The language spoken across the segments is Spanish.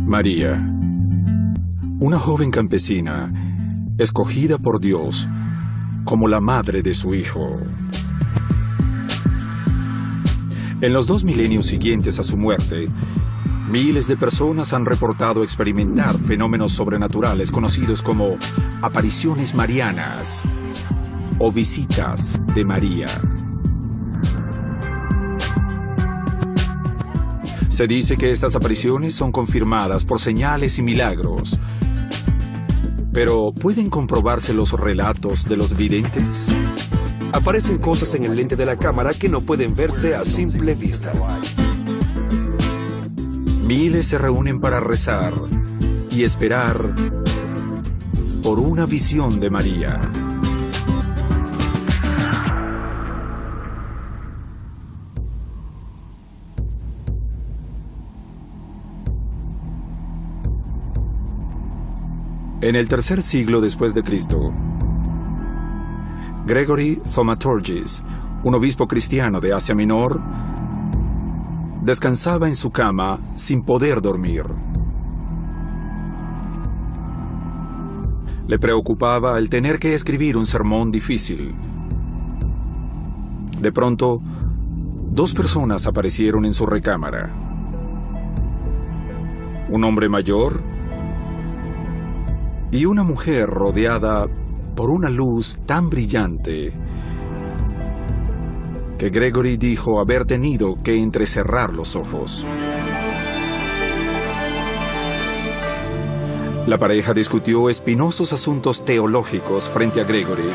María, una joven campesina escogida por Dios como la madre de su hijo. En los 2 milenios siguientes a su muerte, miles de personas han reportado experimentar fenómenos sobrenaturales conocidos como apariciones marianas o visitas de María. Se dice que estas apariciones son confirmadas por señales y milagros. Pero, ¿pueden comprobarse los relatos de los videntes? Aparecen cosas en el lente de la cámara que no pueden verse a simple vista. Miles se reúnen para rezar y esperar por una visión de María. En el tercer siglo después de Cristo, Gregory Thaumaturgis, un obispo cristiano de Asia Menor, descansaba en su cama sin poder dormir. Le preocupaba el tener que escribir un sermón difícil. De pronto, 2 personas aparecieron en su recámara. Un hombre mayor y una mujer rodeada por una luz tan brillante que Gregory dijo haber tenido que entrecerrar los ojos. La pareja discutió espinosos asuntos teológicos frente a Gregory,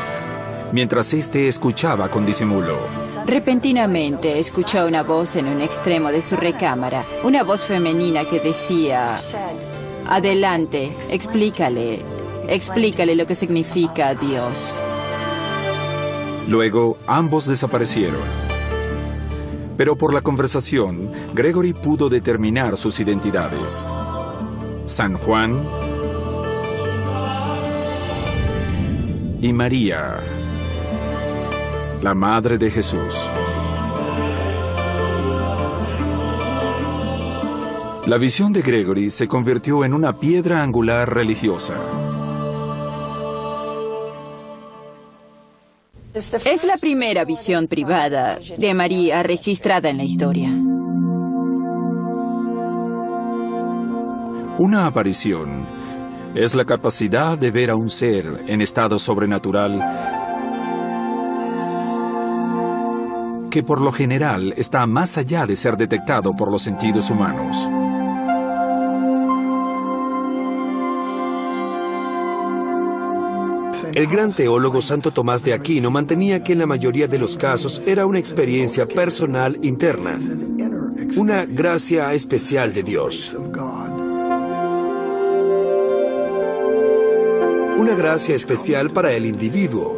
mientras éste escuchaba con disimulo. Repentinamente escuchó una voz en un extremo de su recámara, una voz femenina que decía: adelante, explícale lo que significa Dios. Luego, ambos desaparecieron. Pero por la conversación, Gregory pudo determinar sus identidades. San Juan y María, la madre de Jesús. La visión de Gregory se convirtió en una piedra angular religiosa. Es la primera visión privada de María registrada en la historia. Una aparición es la capacidad de ver a un ser en estado sobrenatural que por lo general está más allá de ser detectado por los sentidos humanos. El gran teólogo Santo Tomás de Aquino mantenía que en la mayoría de los casos era una experiencia personal interna, una gracia especial de Dios. Una gracia especial para el individuo.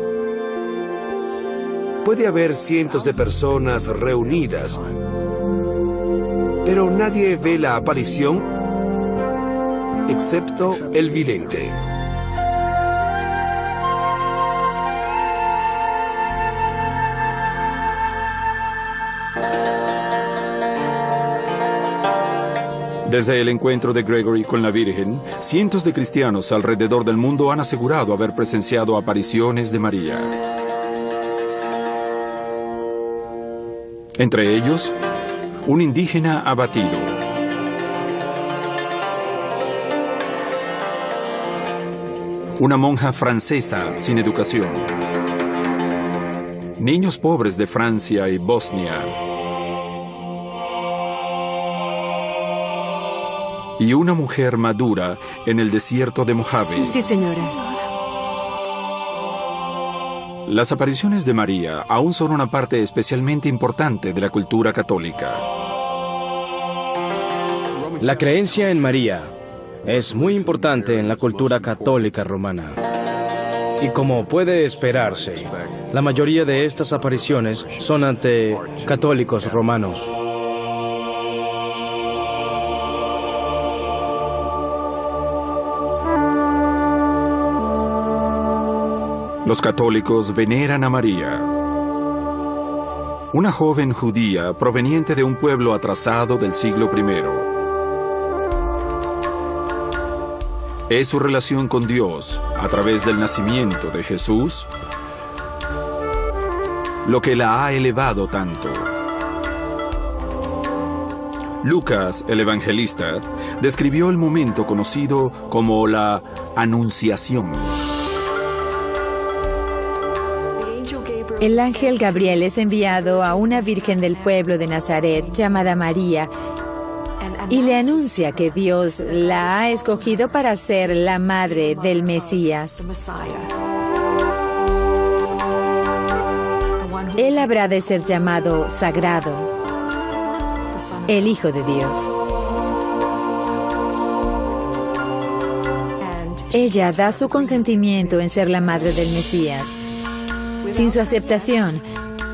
Puede haber cientos de personas reunidas, pero nadie ve la aparición excepto el vidente. Desde el encuentro de Gregory con la Virgen, cientos de cristianos alrededor del mundo han asegurado haber presenciado apariciones de María. Entre ellos, un indígena abatido, una monja francesa sin educación, niños pobres de Francia y Bosnia, y una mujer madura en el desierto de Mojave. Sí, señora. Las apariciones de María aún son una parte especialmente importante de la cultura católica. La creencia en María es muy importante en la cultura católica romana. Y como puede esperarse, la mayoría de estas apariciones son ante católicos romanos. Los católicos veneran a María, una joven judía proveniente de un pueblo atrasado del siglo I. Es su relación con Dios a través del nacimiento de Jesús lo que la ha elevado tanto. Lucas, el evangelista, describió el momento conocido como la Anunciación. El ángel Gabriel es enviado a una virgen del pueblo de Nazaret llamada María y le anuncia que Dios la ha escogido para ser la madre del Mesías. Él habrá de ser llamado sagrado, el Hijo de Dios. Ella da su consentimiento en ser la madre del Mesías. Sin su aceptación,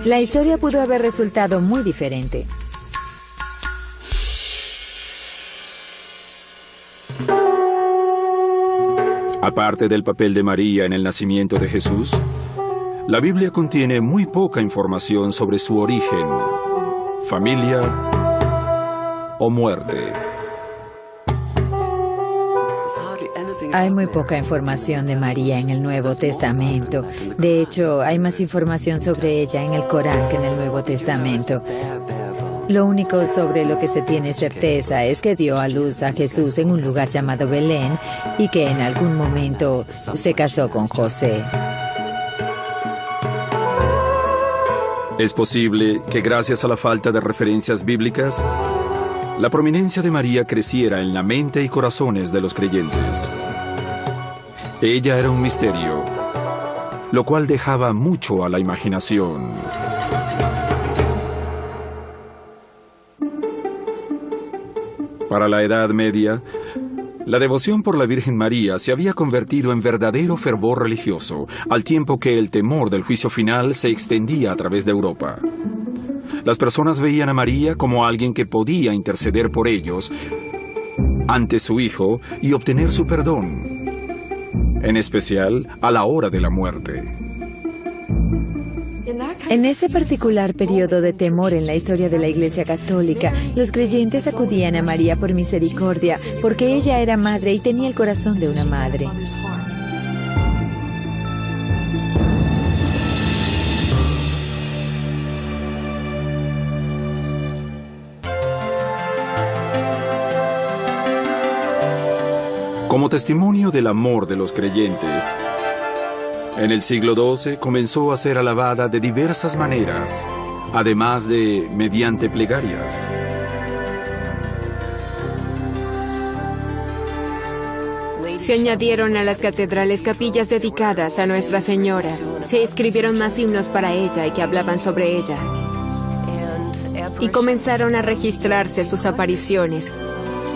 la historia pudo haber resultado muy diferente. Aparte del papel de María en el nacimiento de Jesús, la Biblia contiene muy poca información sobre su origen, familia o muerte. Hay muy poca información de María en el Nuevo Testamento. De hecho, hay más información sobre ella en el Corán que en el Nuevo Testamento. Lo único sobre lo que se tiene certeza es que dio a luz a Jesús en un lugar llamado Belén y que en algún momento se casó con José. Es posible que gracias a la falta de referencias bíblicas, la prominencia de María creciera en la mente y corazones de los creyentes. Ella era un misterio, lo cual dejaba mucho a la imaginación. Para la Edad Media, la devoción por la Virgen María se había convertido en verdadero fervor religioso, al tiempo que el temor del juicio final se extendía a través de Europa. Las personas veían a María como alguien que podía interceder por ellos ante su Hijo y obtener su perdón, en especial a la hora de la muerte. En ese particular periodo de temor en la historia de la Iglesia Católica, los creyentes acudían a María por misericordia, porque ella era madre y tenía el corazón de una madre. Como testimonio del amor de los creyentes, en el siglo XII comenzó a ser alabada de diversas maneras, además de mediante plegarias. Se añadieron a las catedrales capillas dedicadas a Nuestra Señora. Se escribieron más himnos para ella y que hablaban sobre ella. Y comenzaron a registrarse sus apariciones.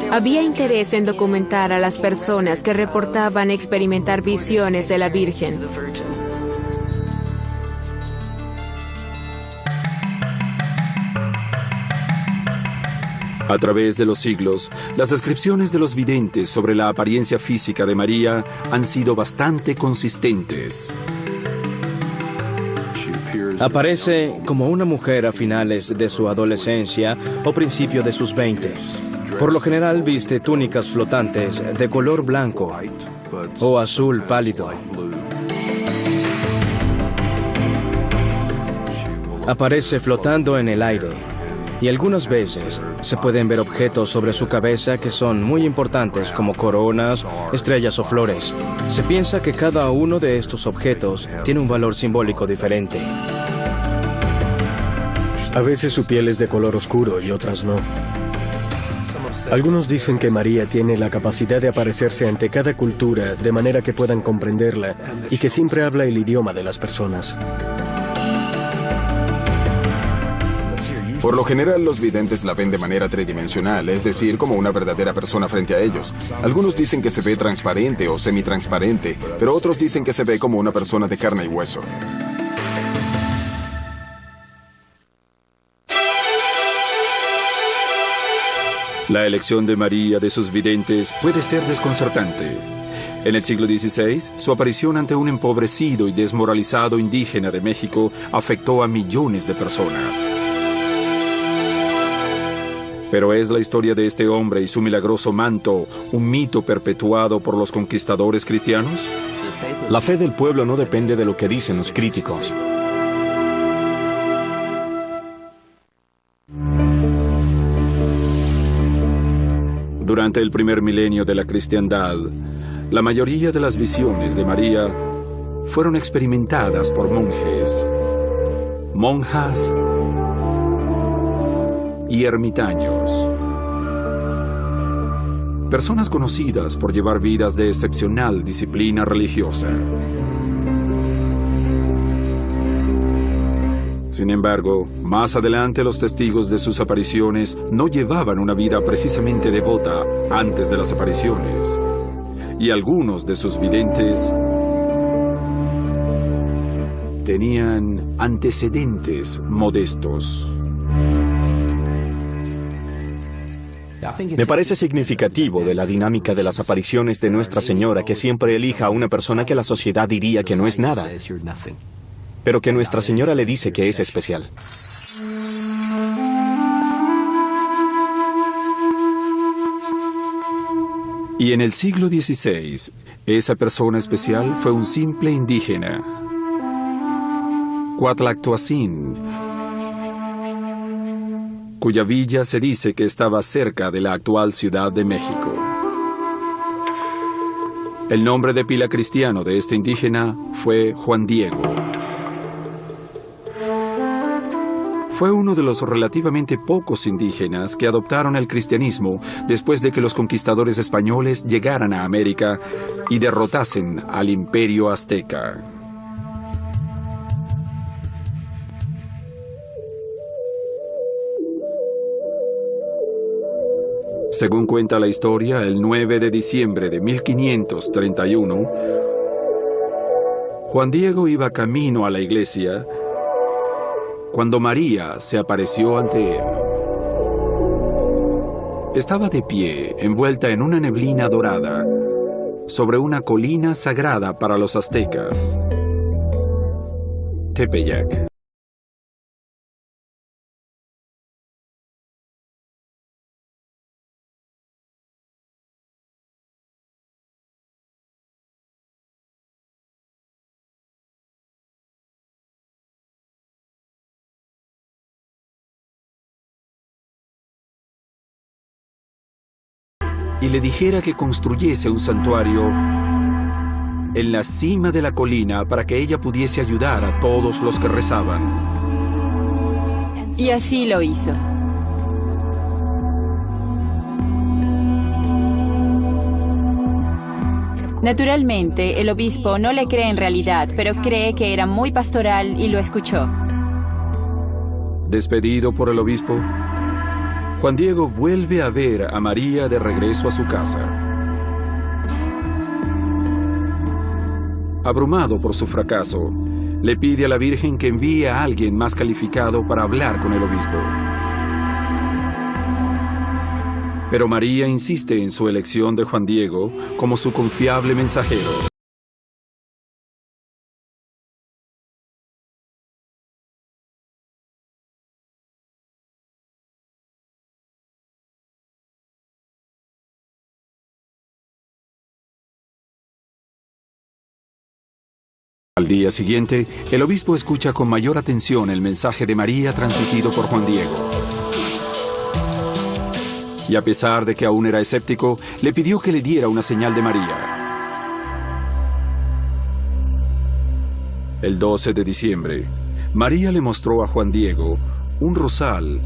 Había interés en documentar a las personas que reportaban experimentar visiones de la Virgen. A través de los siglos, las descripciones de los videntes sobre la apariencia física de María han sido bastante consistentes. Aparece como una mujer a finales de su adolescencia o principio de sus 20. Por lo general viste túnicas flotantes de color blanco o azul pálido. Aparece flotando en el aire y algunas veces se pueden ver objetos sobre su cabeza que son muy importantes como coronas, estrellas o flores. Se piensa que cada uno de estos objetos tiene un valor simbólico diferente. A veces su piel es de color oscuro y otras no. Algunos dicen que María tiene la capacidad de aparecerse ante cada cultura de manera que puedan comprenderla y que siempre habla el idioma de las personas. Por lo general, los videntes la ven de manera tridimensional, es decir, como una verdadera persona frente a ellos. Algunos dicen que se ve transparente o semitransparente, pero otros dicen que se ve como una persona de carne y hueso. La elección de María de sus videntes puede ser desconcertante. En el siglo XVI, su aparición ante un empobrecido y desmoralizado indígena de México afectó a millones de personas. Pero ¿es la historia de este hombre y su milagroso manto un mito perpetuado por los conquistadores cristianos? La fe del pueblo no depende de lo que dicen los críticos. Durante el primer milenio de la cristiandad, la mayoría de las visiones de María fueron experimentadas por monjes, monjas y ermitaños. Personas conocidas por llevar vidas de excepcional disciplina religiosa. Sin embargo, más adelante los testigos de sus apariciones no llevaban una vida precisamente devota antes de las apariciones, y algunos de sus videntes tenían antecedentes modestos. Me parece significativo de la dinámica de las apariciones de Nuestra Señora que siempre elija a una persona que la sociedad diría que no es nada, pero que Nuestra Señora le dice que es especial. Y en el siglo XVI, esa persona especial fue un simple indígena, Cuatlactoacín, cuya villa se dice que estaba cerca de la actual Ciudad de México. El nombre de pila cristiano de este indígena fue Juan Diego. Fue uno de los relativamente pocos indígenas que adoptaron el cristianismo después de que los conquistadores españoles llegaran a América y derrotasen al imperio azteca. Según cuenta la historia, el 9 de diciembre de 1531, Juan Diego iba camino a la iglesia cuando María se apareció ante él. Estaba de pie, envuelta en una neblina dorada, sobre una colina sagrada para los aztecas, Tepeyac. Y le dijera que construyese un santuario en la cima de la colina para que ella pudiese ayudar a todos los que rezaban. Y así lo hizo. Naturalmente, el obispo no le cree en realidad, pero cree que era muy pastoral y lo escuchó. Despedido por el obispo, Juan Diego vuelve a ver a María de regreso a su casa. Abrumado por su fracaso, le pide a la Virgen que envíe a alguien más calificado para hablar con el obispo. Pero María insiste en su elección de Juan Diego como su confiable mensajero. Al día siguiente, el obispo escucha con mayor atención el mensaje de María transmitido por Juan Diego. Y a pesar de que aún era escéptico, le pidió que le diera una señal de María. El 12 de diciembre, María le mostró a Juan Diego un rosal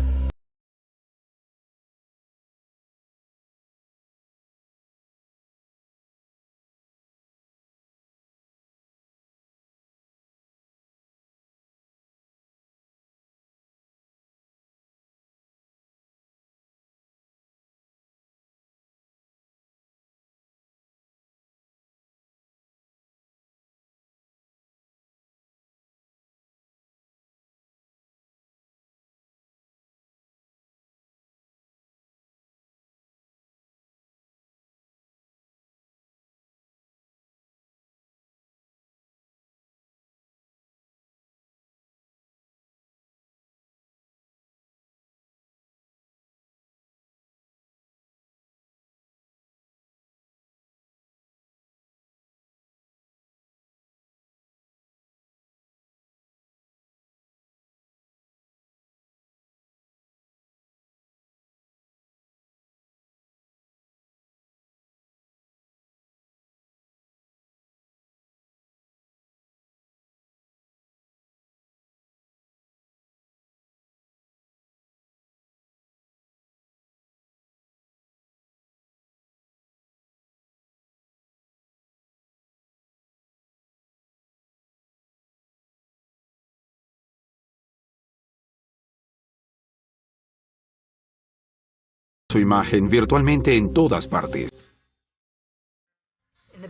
su imagen virtualmente en todas partes.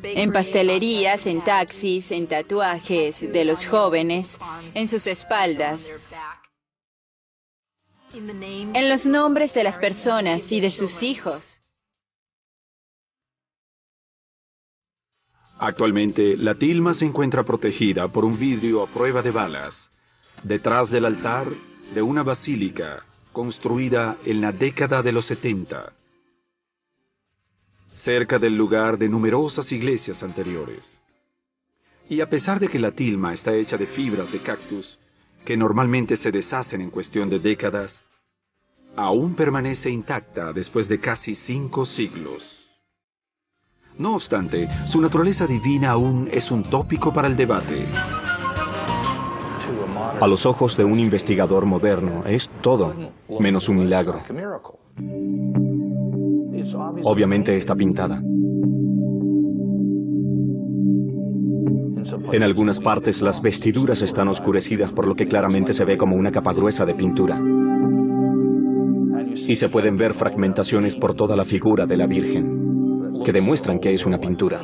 En pastelerías, en taxis, en tatuajes de los jóvenes, en sus espaldas, en los nombres de las personas y de sus hijos. Actualmente, la tilma se encuentra protegida por un vidrio a prueba de balas, detrás del altar de una basílica construida en la década de los 70, cerca del lugar de numerosas iglesias anteriores. Y a pesar de que la tilma está hecha de fibras de cactus, que normalmente se deshacen en cuestión de décadas, aún permanece intacta después de casi 5 siglos. No obstante, su naturaleza divina aún es un tópico para el debate. A los ojos de un investigador moderno, es todo menos un milagro. Obviamente está pintada. En algunas partes las vestiduras están oscurecidas, por lo que claramente se ve como una capa gruesa de pintura. Y se pueden ver fragmentaciones por toda la figura de la Virgen, que demuestran que es una pintura.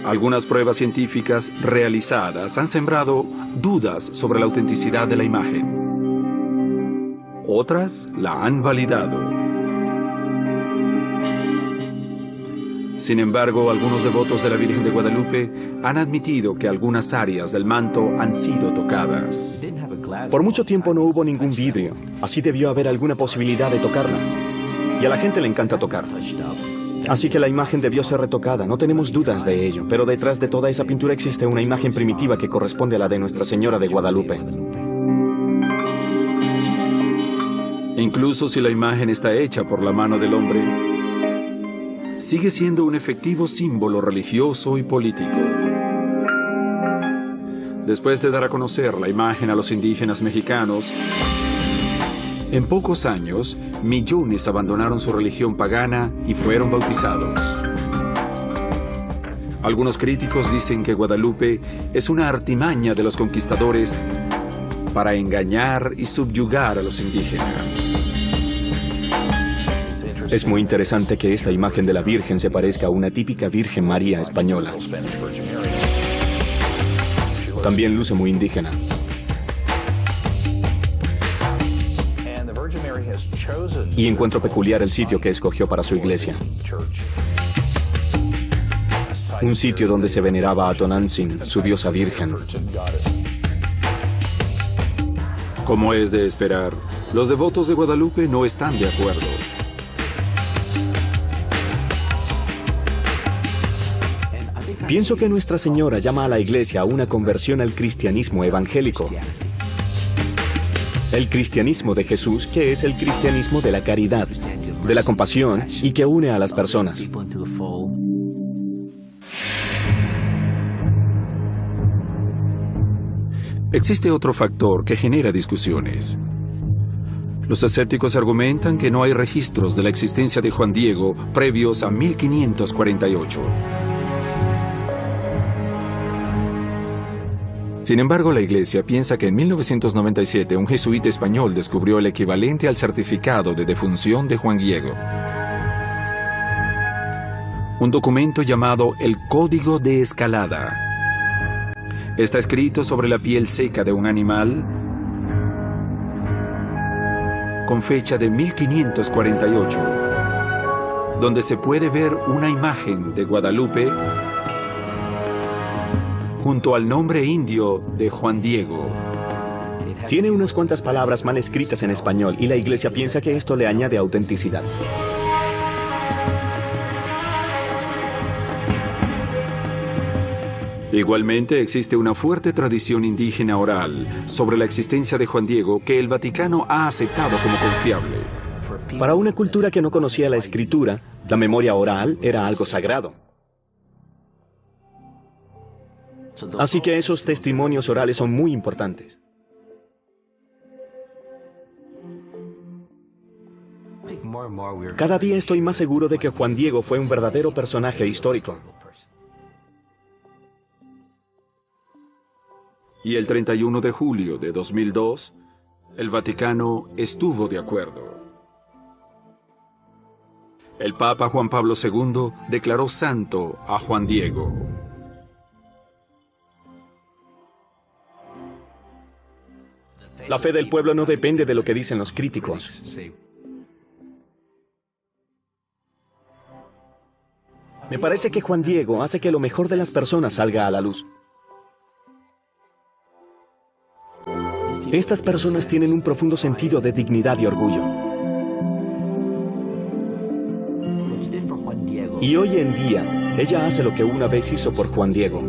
Algunas pruebas científicas realizadas han sembrado dudas sobre la autenticidad de la imagen. Otras la han validado. Sin embargo, algunos devotos de la Virgen de Guadalupe han admitido que algunas áreas del manto han sido tocadas. Por mucho tiempo no hubo ningún vidrio, así debió haber alguna posibilidad de tocarla. Y a la gente le encanta tocar. Así que la imagen debió ser retocada, no tenemos dudas de ello, pero detrás de toda esa pintura existe una imagen primitiva que corresponde a la de Nuestra Señora de Guadalupe. Incluso si la imagen está hecha por la mano del hombre, sigue siendo un efectivo símbolo religioso y político. Después de dar a conocer la imagen a los indígenas mexicanos, en pocos años, millones abandonaron su religión pagana y fueron bautizados. Algunos críticos dicen que Guadalupe es una artimaña de los conquistadores para engañar y subyugar a los indígenas. Es muy interesante que esta imagen de la Virgen se parezca a una típica Virgen María española. También luce muy indígena. Y encuentro peculiar el sitio que escogió para su iglesia. Un sitio donde se veneraba a Tonantzin, su diosa virgen. Como es de esperar, los devotos de Guadalupe no están de acuerdo. Pienso que Nuestra Señora llama a la iglesia a una conversión al cristianismo evangélico. El cristianismo de Jesús, que es el cristianismo de la caridad, de la compasión y que une a las personas. Existe otro factor que genera discusiones. Los escépticos argumentan que no hay registros de la existencia de Juan Diego previos a 1548. Sin embargo, la Iglesia piensa que en 1997 un jesuita español descubrió el equivalente al certificado de defunción de Juan Diego. Un documento llamado el Código de Escalada. Está escrito sobre la piel seca de un animal con fecha de 1548, donde se puede ver una imagen de Guadalupe junto al nombre indio de Juan Diego. Tiene unas cuantas palabras mal escritas en español y la Iglesia piensa que esto le añade autenticidad. Igualmente existe una fuerte tradición indígena oral sobre la existencia de Juan Diego que el Vaticano ha aceptado como confiable. Para una cultura que no conocía la escritura, la memoria oral era algo sagrado. Así que esos testimonios orales son muy importantes. Cada día estoy más seguro de que Juan Diego fue un verdadero personaje histórico. Y el 31 de julio de 2002, El Vaticano estuvo de acuerdo. El Papa Juan Pablo II declaró santo a Juan Diego. La fe del pueblo no depende de lo que dicen los críticos. Me parece que Juan Diego hace que lo mejor de las personas salga a la luz. Estas personas tienen un profundo sentido de dignidad y orgullo. Y hoy en día, ella hace lo que una vez hizo por Juan Diego.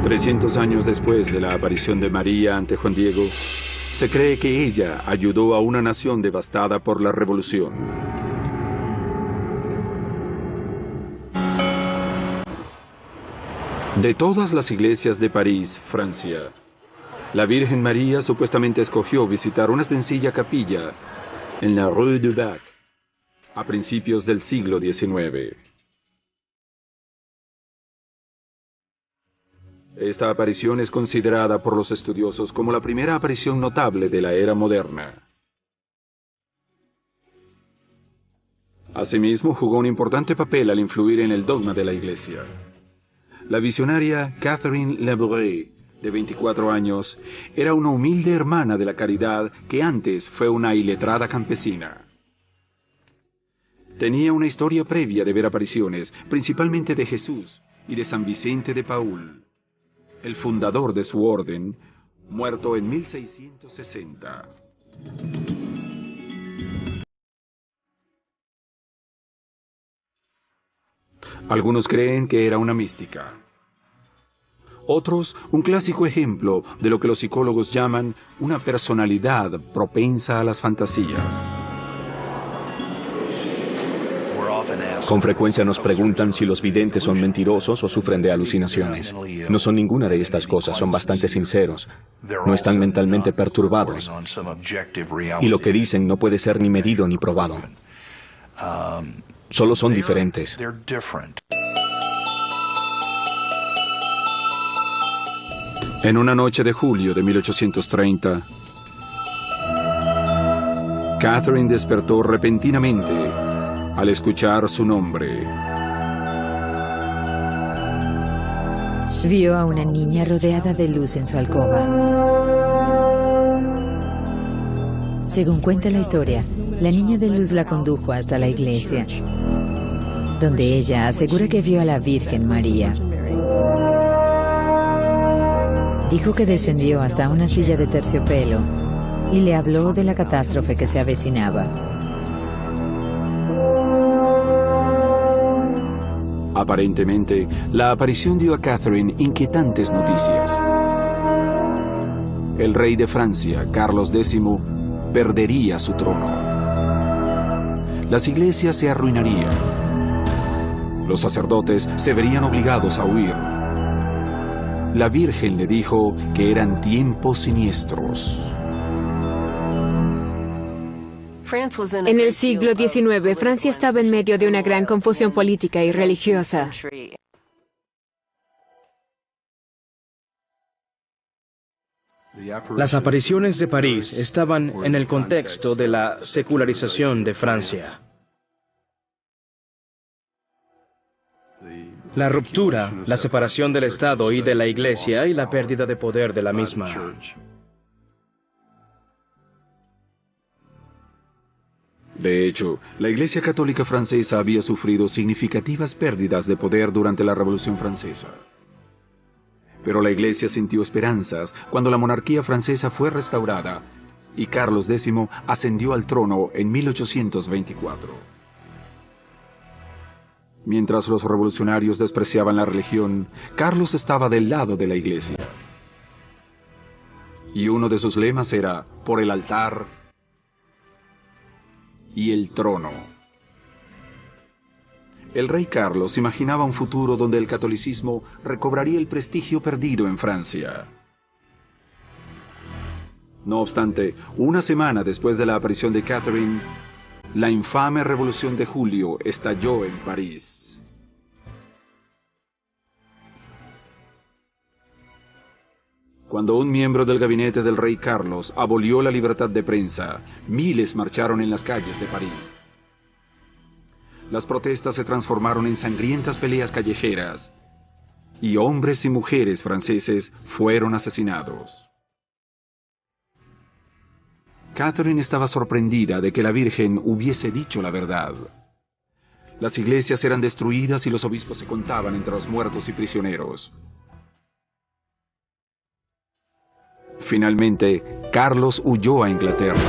$300 años después de la aparición de María ante Juan Diego, se cree que ella ayudó a una nación devastada por la revolución. De todas las iglesias de París, Francia, la Virgen María supuestamente escogió visitar una sencilla capilla en la Rue du Bac a principios del siglo XIX. Esta aparición es considerada por los estudiosos como la primera aparición notable de la era moderna. Asimismo, jugó un importante papel al influir en el dogma de la Iglesia. La visionaria Catherine Labouré, de 24 años, era una humilde hermana de la caridad que antes fue una iletrada campesina. Tenía una historia previa de ver apariciones, principalmente de Jesús y de San Vicente de Paúl, el fundador de su orden, muerto en 1660. Algunos creen que era una mística. Otros, un clásico ejemplo de lo que los psicólogos llaman una personalidad propensa a las fantasías. Con frecuencia nos preguntan si los videntes son mentirosos o sufren de alucinaciones. No son ninguna de estas cosas, son bastante sinceros. No están mentalmente perturbados. Y lo que dicen no puede ser ni medido ni probado. Solo son diferentes. En una noche de julio de 1830, Catherine despertó repentinamente al escuchar su nombre. Vio a una niña rodeada de luz en su alcoba. Según cuenta la historia, la niña de luz la condujo hasta la iglesia, donde ella asegura que vio a la Virgen María. Dijo que descendió hasta una silla de terciopelo y le habló de la catástrofe que se avecinaba. Aparentemente, la aparición dio a Catherine inquietantes noticias. El rey de Francia, Carlos X, perdería su trono. Las iglesias se arruinarían. Los sacerdotes se verían obligados a huir. La Virgen le dijo que eran tiempos siniestros. En el siglo XIX, Francia estaba en medio de una gran confusión política y religiosa. Las apariciones de París estaban en el contexto de la secularización de Francia. La ruptura, la separación del Estado y de la Iglesia y la pérdida de poder de la misma. De hecho, la Iglesia Católica Francesa había sufrido significativas pérdidas de poder durante la Revolución Francesa. Pero la Iglesia sintió esperanzas cuando la monarquía francesa fue restaurada y Carlos X ascendió al trono en 1824. Mientras los revolucionarios despreciaban la religión, Carlos estaba del lado de la Iglesia. Y uno de sus lemas era, por el altar y el trono. El rey Carlos imaginaba un futuro donde el catolicismo recobraría el prestigio perdido en Francia. No obstante, una semana después de la aparición de Catherine, la infame Revolución de Julio estalló en París. Cuando un miembro del gabinete del rey Carlos abolió la libertad de prensa, miles marcharon en las calles de París. Las protestas se transformaron en sangrientas peleas callejeras y hombres y mujeres franceses fueron asesinados. Catherine estaba sorprendida de que la Virgen hubiese dicho la verdad. Las iglesias eran destruidas y los obispos se contaban entre los muertos y prisioneros. Finalmente, Carlos huyó a Inglaterra.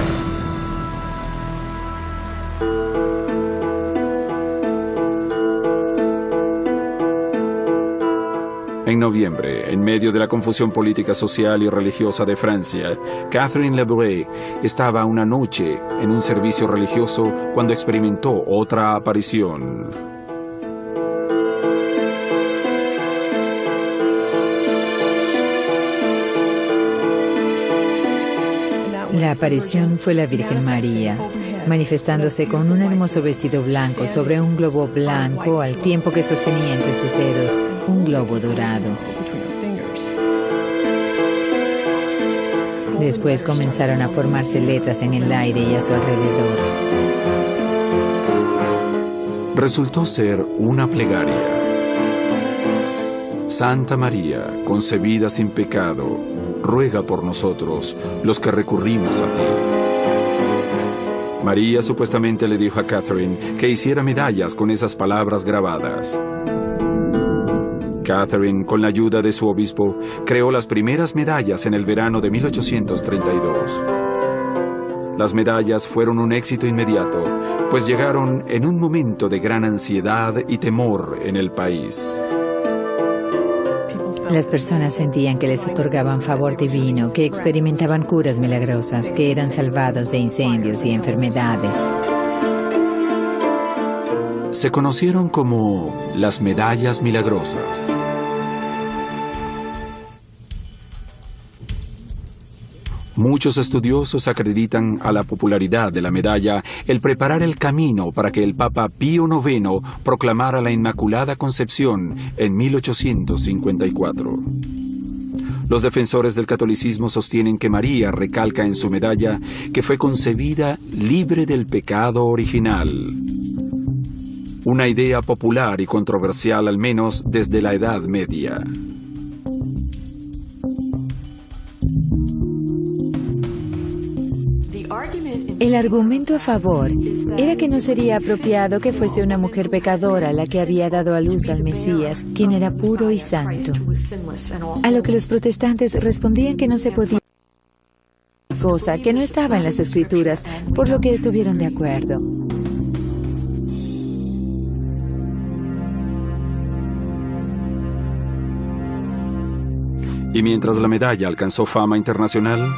En noviembre, en medio de la confusión política, social y religiosa de Francia, Catherine Lebray estaba una noche en un servicio religioso cuando experimentó otra aparición. La aparición fue la Virgen María, manifestándose con un hermoso vestido blanco sobre un globo blanco al tiempo que sostenía entre sus dedos un globo dorado. Después comenzaron a formarse letras en el aire y a su alrededor. Resultó ser una plegaria. Santa María, concebida sin pecado, ruega por nosotros, los que recurrimos a ti. María supuestamente le dijo a Catherine que hiciera medallas con esas palabras grabadas. Catherine, con la ayuda de su obispo, creó las primeras medallas en el verano de 1832. Las medallas fueron un éxito inmediato, pues llegaron en un momento de gran ansiedad y temor en el país. Las personas sentían que les otorgaban favor divino, que experimentaban curas milagrosas, que eran salvados de incendios y enfermedades. Se conocieron como las medallas milagrosas. Muchos estudiosos acreditan a la popularidad de la medalla el preparar el camino para que el Papa Pío IX proclamara la Inmaculada Concepción en 1854. Los defensores del catolicismo sostienen que María recalca en su medalla que fue concebida libre del pecado original. Una idea popular y controversial al menos desde la Edad Media. El argumento a favor era que no sería apropiado que fuese una mujer pecadora la que había dado a luz al Mesías, quien era puro y santo. A lo que los protestantes respondían que no se podía, cosa que no estaba en las Escrituras, por lo que estuvieron de acuerdo. Y mientras la medalla alcanzó fama internacional,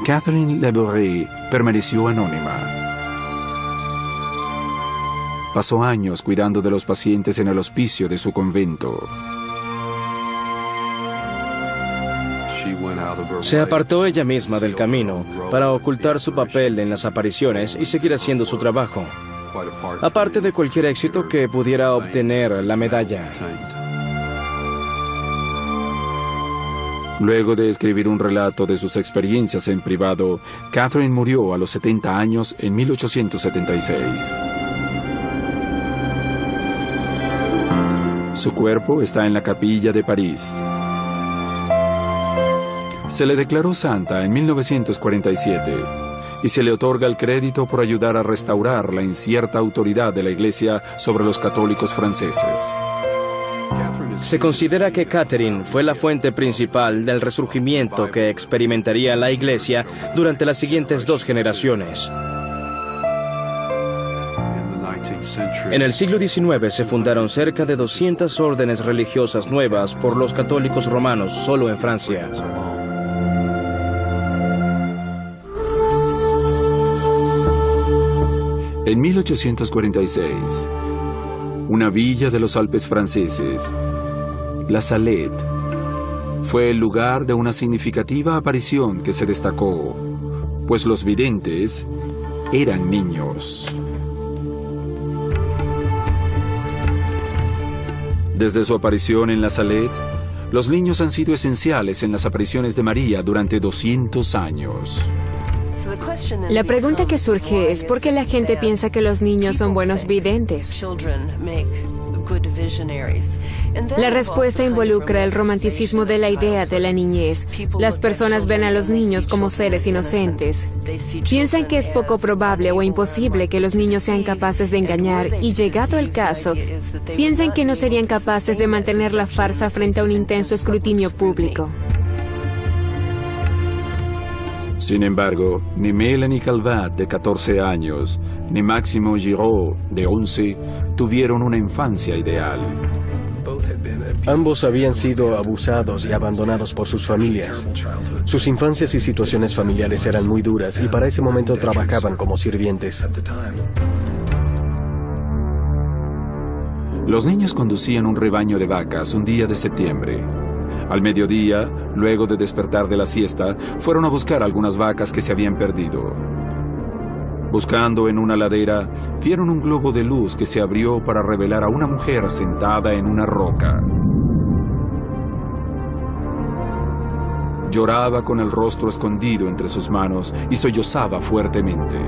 Catherine Lebray permaneció anónima. Pasó años cuidando de los pacientes en el hospicio de su convento. Se apartó ella misma del camino para ocultar su papel en las apariciones y seguir haciendo su trabajo, aparte de cualquier éxito que pudiera obtener la medalla. Luego de escribir un relato de sus experiencias en privado, Catherine murió a los 70 años en 1876. Su cuerpo está en la capilla de París. Se le declaró santa en 1947 y se le otorga el crédito por ayudar a restaurar la incierta autoridad de la Iglesia sobre los católicos franceses. Se considera que Catherine fue la fuente principal del resurgimiento que experimentaría la Iglesia durante las siguientes 2 generaciones. En el siglo XIX se fundaron cerca de 200 órdenes religiosas nuevas por los católicos romanos solo en Francia. En 1846, una villa de los Alpes franceses, La Salette, fue el lugar de una significativa aparición que se destacó, pues los videntes eran niños. Desde su aparición en La Salette, Los niños han sido esenciales en las apariciones de María durante 200 años. La pregunta que surge es ¿por qué la gente piensa que los niños son buenos videntes? La respuesta involucra el romanticismo de la idea de la niñez. Las personas ven a los niños como seres inocentes. Piensan que es poco probable o imposible que los niños sean capaces de engañar y, llegado el caso, piensan que no serían capaces de mantener la farsa frente a un intenso escrutinio público. Sin embargo, ni Mélanie Calvat, de 14 años, ni Máximo Giraud, de 11, tuvieron una infancia ideal. Ambos habían sido abusados y abandonados por sus familias. Sus infancias y situaciones familiares eran muy duras y para ese momento trabajaban como sirvientes. Los niños conducían un rebaño de vacas un día de septiembre. Al mediodía, luego de despertar de la siesta, fueron a buscar algunas vacas que se habían perdido. Buscando en una ladera, vieron un globo de luz que se abrió para revelar a una mujer sentada en una roca. Lloraba con el rostro escondido entre sus manos y sollozaba fuertemente.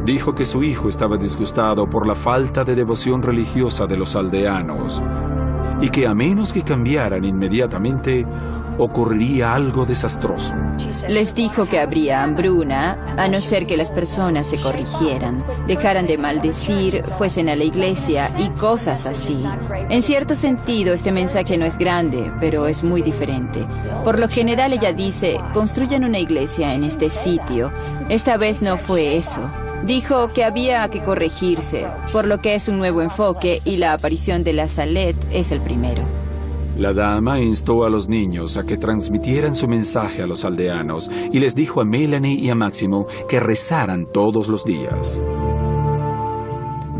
Dijo que su hijo estaba disgustado por la falta de devoción religiosa de los aldeanos y que a menos que cambiaran inmediatamente, ocurriría algo desastroso. Les dijo que habría hambruna, a no ser que las personas se corrigieran, dejaran de maldecir, fuesen a la iglesia y cosas así. En cierto sentido, este mensaje no es grande, pero es muy diferente. Por lo general, ella dice, construyan una iglesia en este sitio. Esta vez no fue eso. Dijo que había que corregirse, por lo que es un nuevo enfoque y la aparición de la Salet es el primero. La dama instó a los niños a que transmitieran su mensaje a los aldeanos y les dijo a Mélanie y a Máximo que rezaran todos los días.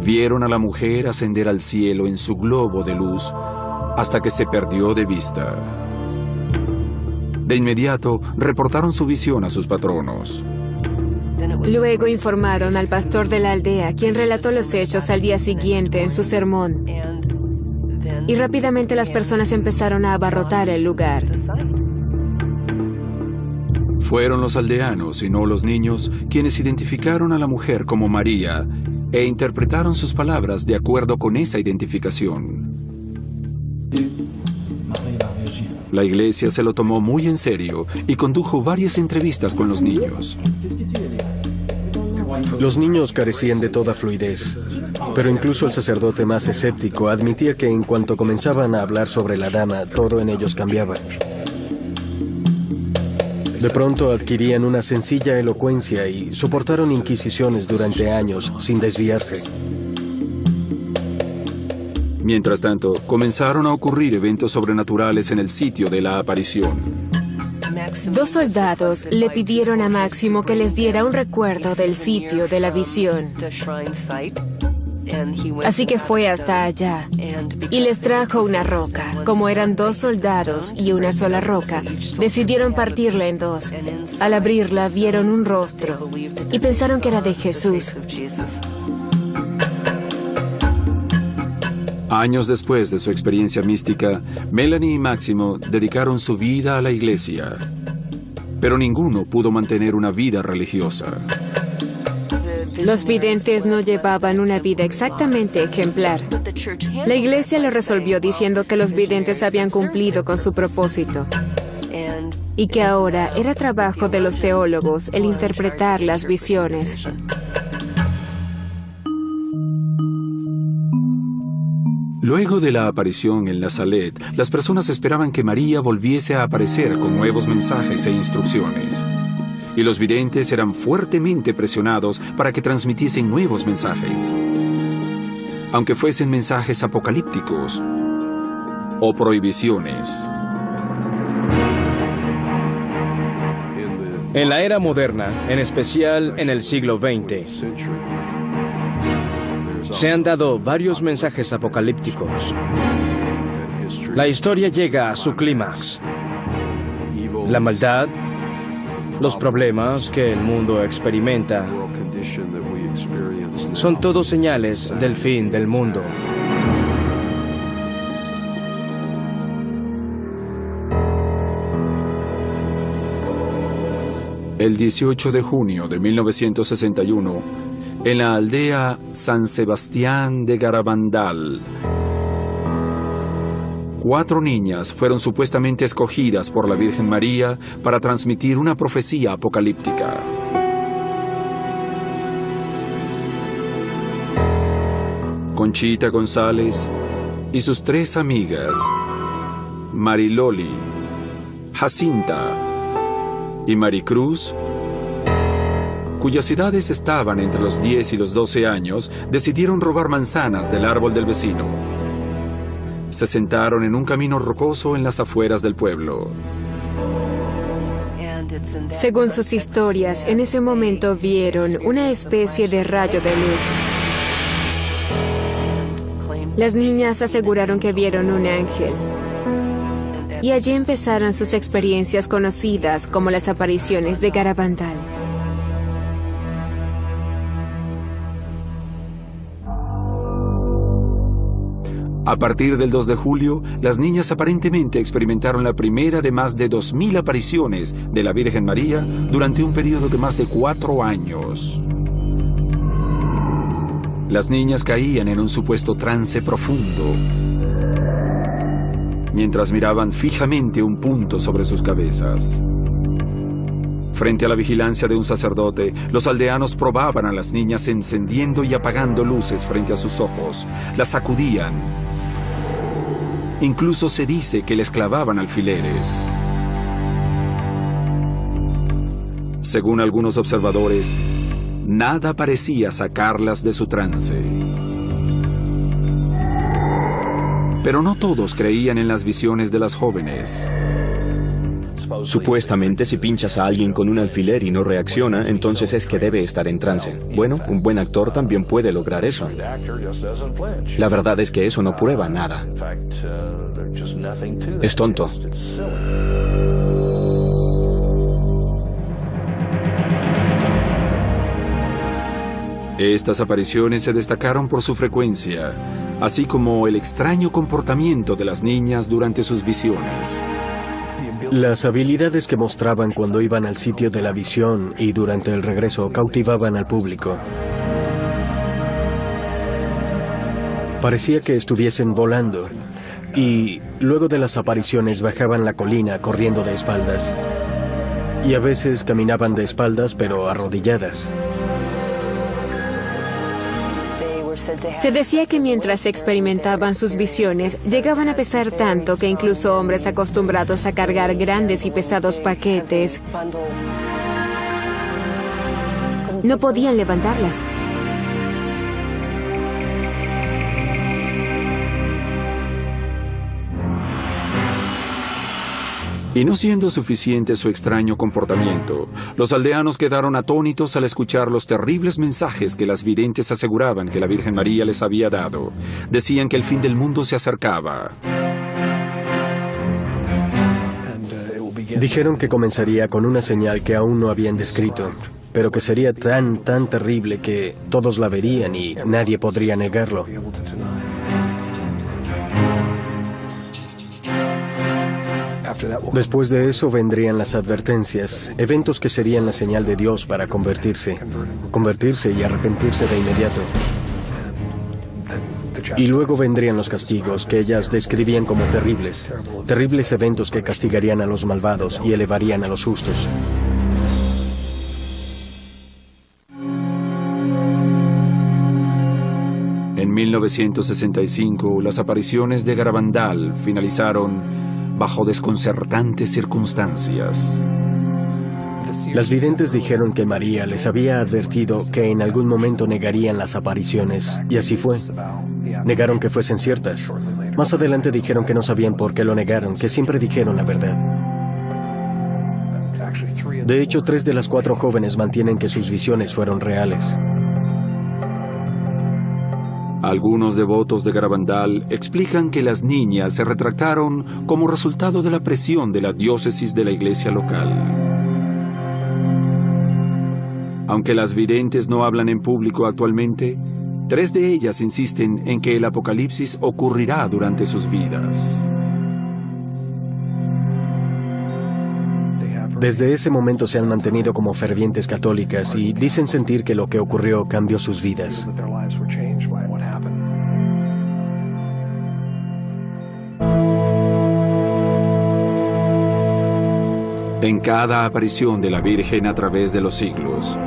Vieron a la mujer ascender al cielo en su globo de luz hasta que se perdió de vista. De inmediato reportaron su visión a sus patronos. Luego informaron al pastor de la aldea, quien relató los hechos al día siguiente en su sermón. Y rápidamente las personas empezaron a abarrotar el lugar. Fueron los aldeanos y no los niños quienes identificaron a la mujer como María e interpretaron sus palabras de acuerdo con esa identificación. La iglesia se lo tomó muy en serio y condujo varias entrevistas con los niños. Los niños carecían de toda fluidez, pero incluso el sacerdote más escéptico admitía que en cuanto comenzaban a hablar sobre la dama, todo en ellos cambiaba. De pronto adquirían una sencilla elocuencia y soportaron inquisiciones durante años sin desviarse. Mientras tanto, comenzaron a ocurrir eventos sobrenaturales en el sitio de la aparición. 2 soldados le pidieron a Máximo que les diera un recuerdo del sitio de la visión. Así que fue hasta allá y les trajo una roca. Como eran 2 soldados y una sola roca, decidieron partirla en 2. Al abrirla vieron un rostro y pensaron que era de Jesús. Años después de su experiencia mística, Mélanie y Máximo dedicaron su vida a la iglesia, pero ninguno pudo mantener una vida religiosa. Los videntes no llevaban una vida exactamente ejemplar. La iglesia lo resolvió diciendo que los videntes habían cumplido con su propósito y que ahora era trabajo de los teólogos el interpretar las visiones. Luego de la aparición en la Salet, las personas esperaban que María volviese a aparecer con nuevos mensajes e instrucciones. Y los videntes eran fuertemente presionados para que transmitiesen nuevos mensajes. Aunque fuesen mensajes apocalípticos o prohibiciones. En la era moderna, en especial en el siglo XX, se han dado varios mensajes apocalípticos. La historia llega a su clímax. La maldad, los problemas que el mundo experimenta, son todos señales del fin del mundo. El 18 de junio de 1961, en la aldea San Sebastián de Garabandal, 4 niñas fueron supuestamente escogidas por la Virgen María para transmitir una profecía apocalíptica. Conchita González y sus 3 amigas, Mariloli, Jacinta y Maricruz, cuyas edades estaban entre los 10 y los 12 años, decidieron robar manzanas del árbol del vecino. Se sentaron en un camino rocoso en las afueras del pueblo. Según sus historias, en ese momento vieron una especie de rayo de luz. Las niñas aseguraron que vieron un ángel. Y allí empezaron sus experiencias conocidas como las apariciones de Garabandal. A partir del 2 de julio, las niñas aparentemente experimentaron la primera de más de 2000 apariciones de la Virgen María durante un periodo de más de 4 años. Las niñas caían en un supuesto trance profundo, mientras miraban fijamente un punto sobre sus cabezas. Frente a la vigilancia de un sacerdote, los aldeanos probaban a las niñas encendiendo y apagando luces frente a sus ojos. Las sacudían. Incluso se dice que les clavaban alfileres. Según algunos observadores, nada parecía sacarlas de su trance. Pero no todos creían en las visiones de las jóvenes. Supuestamente, si pinchas a alguien con un alfiler y no reacciona, entonces es que debe estar en trance. Bueno, un buen actor también puede lograr eso. La verdad es que eso no prueba nada. Es tonto. Estas apariciones se destacaron por su frecuencia, así como el extraño comportamiento de las niñas durante sus visiones. Las habilidades que mostraban cuando iban al sitio de la visión y durante el regreso cautivaban al público. Parecía que estuviesen volando y luego de las apariciones bajaban la colina corriendo de espaldas. Y a veces caminaban de espaldas pero arrodilladas. Se decía que mientras experimentaban sus visiones, llegaban a pesar tanto que incluso hombres acostumbrados a cargar grandes y pesados paquetes no podían levantarlas. Y no siendo suficiente su extraño comportamiento, los aldeanos quedaron atónitos al escuchar los terribles mensajes que las videntes aseguraban que la Virgen María les había dado. Decían que el fin del mundo se acercaba. Dijeron que comenzaría con una señal que aún no habían descrito, pero que sería tan terrible que todos la verían y nadie podría negarlo. Después de eso vendrían las advertencias, eventos que serían la señal de Dios para convertirse y arrepentirse de inmediato. Y luego vendrían los castigos, que ellas describían como terribles eventos que castigarían a los malvados y elevarían a los justos. En 1965, las apariciones de Garabandal finalizaron bajo desconcertantes circunstancias. Las videntes dijeron que María les había advertido que en algún momento negarían las apariciones, y así fue. Negaron que fuesen ciertas. Más adelante dijeron que no sabían por qué lo negaron, que siempre dijeron la verdad. De hecho, 3 de las 4 jóvenes mantienen que sus visiones fueron reales. Algunos devotos de Garabandal explican que las niñas se retractaron como resultado de la presión de la diócesis de la iglesia local. Aunque las videntes no hablan en público actualmente, 3 de ellas insisten en que el apocalipsis ocurrirá durante sus vidas. Desde ese momento se han mantenido como fervientes católicas y dicen sentir que lo que ocurrió cambió sus vidas. En cada aparición de la Virgen a través de los siglos,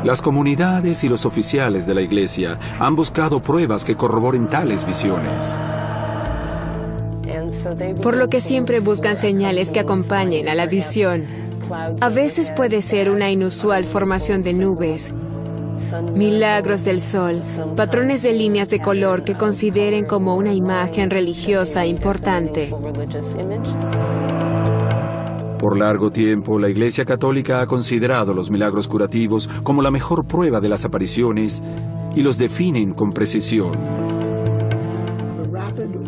las comunidades y los oficiales de la Iglesia han buscado pruebas que corroboren tales visiones. Por lo que siempre buscan señales que acompañen a la visión. A veces puede ser una inusual formación de nubes, milagros del sol, patrones de líneas de color que consideren como una imagen religiosa importante. Por largo tiempo, la Iglesia Católica ha considerado los milagros curativos como la mejor prueba de las apariciones y los definen con precisión.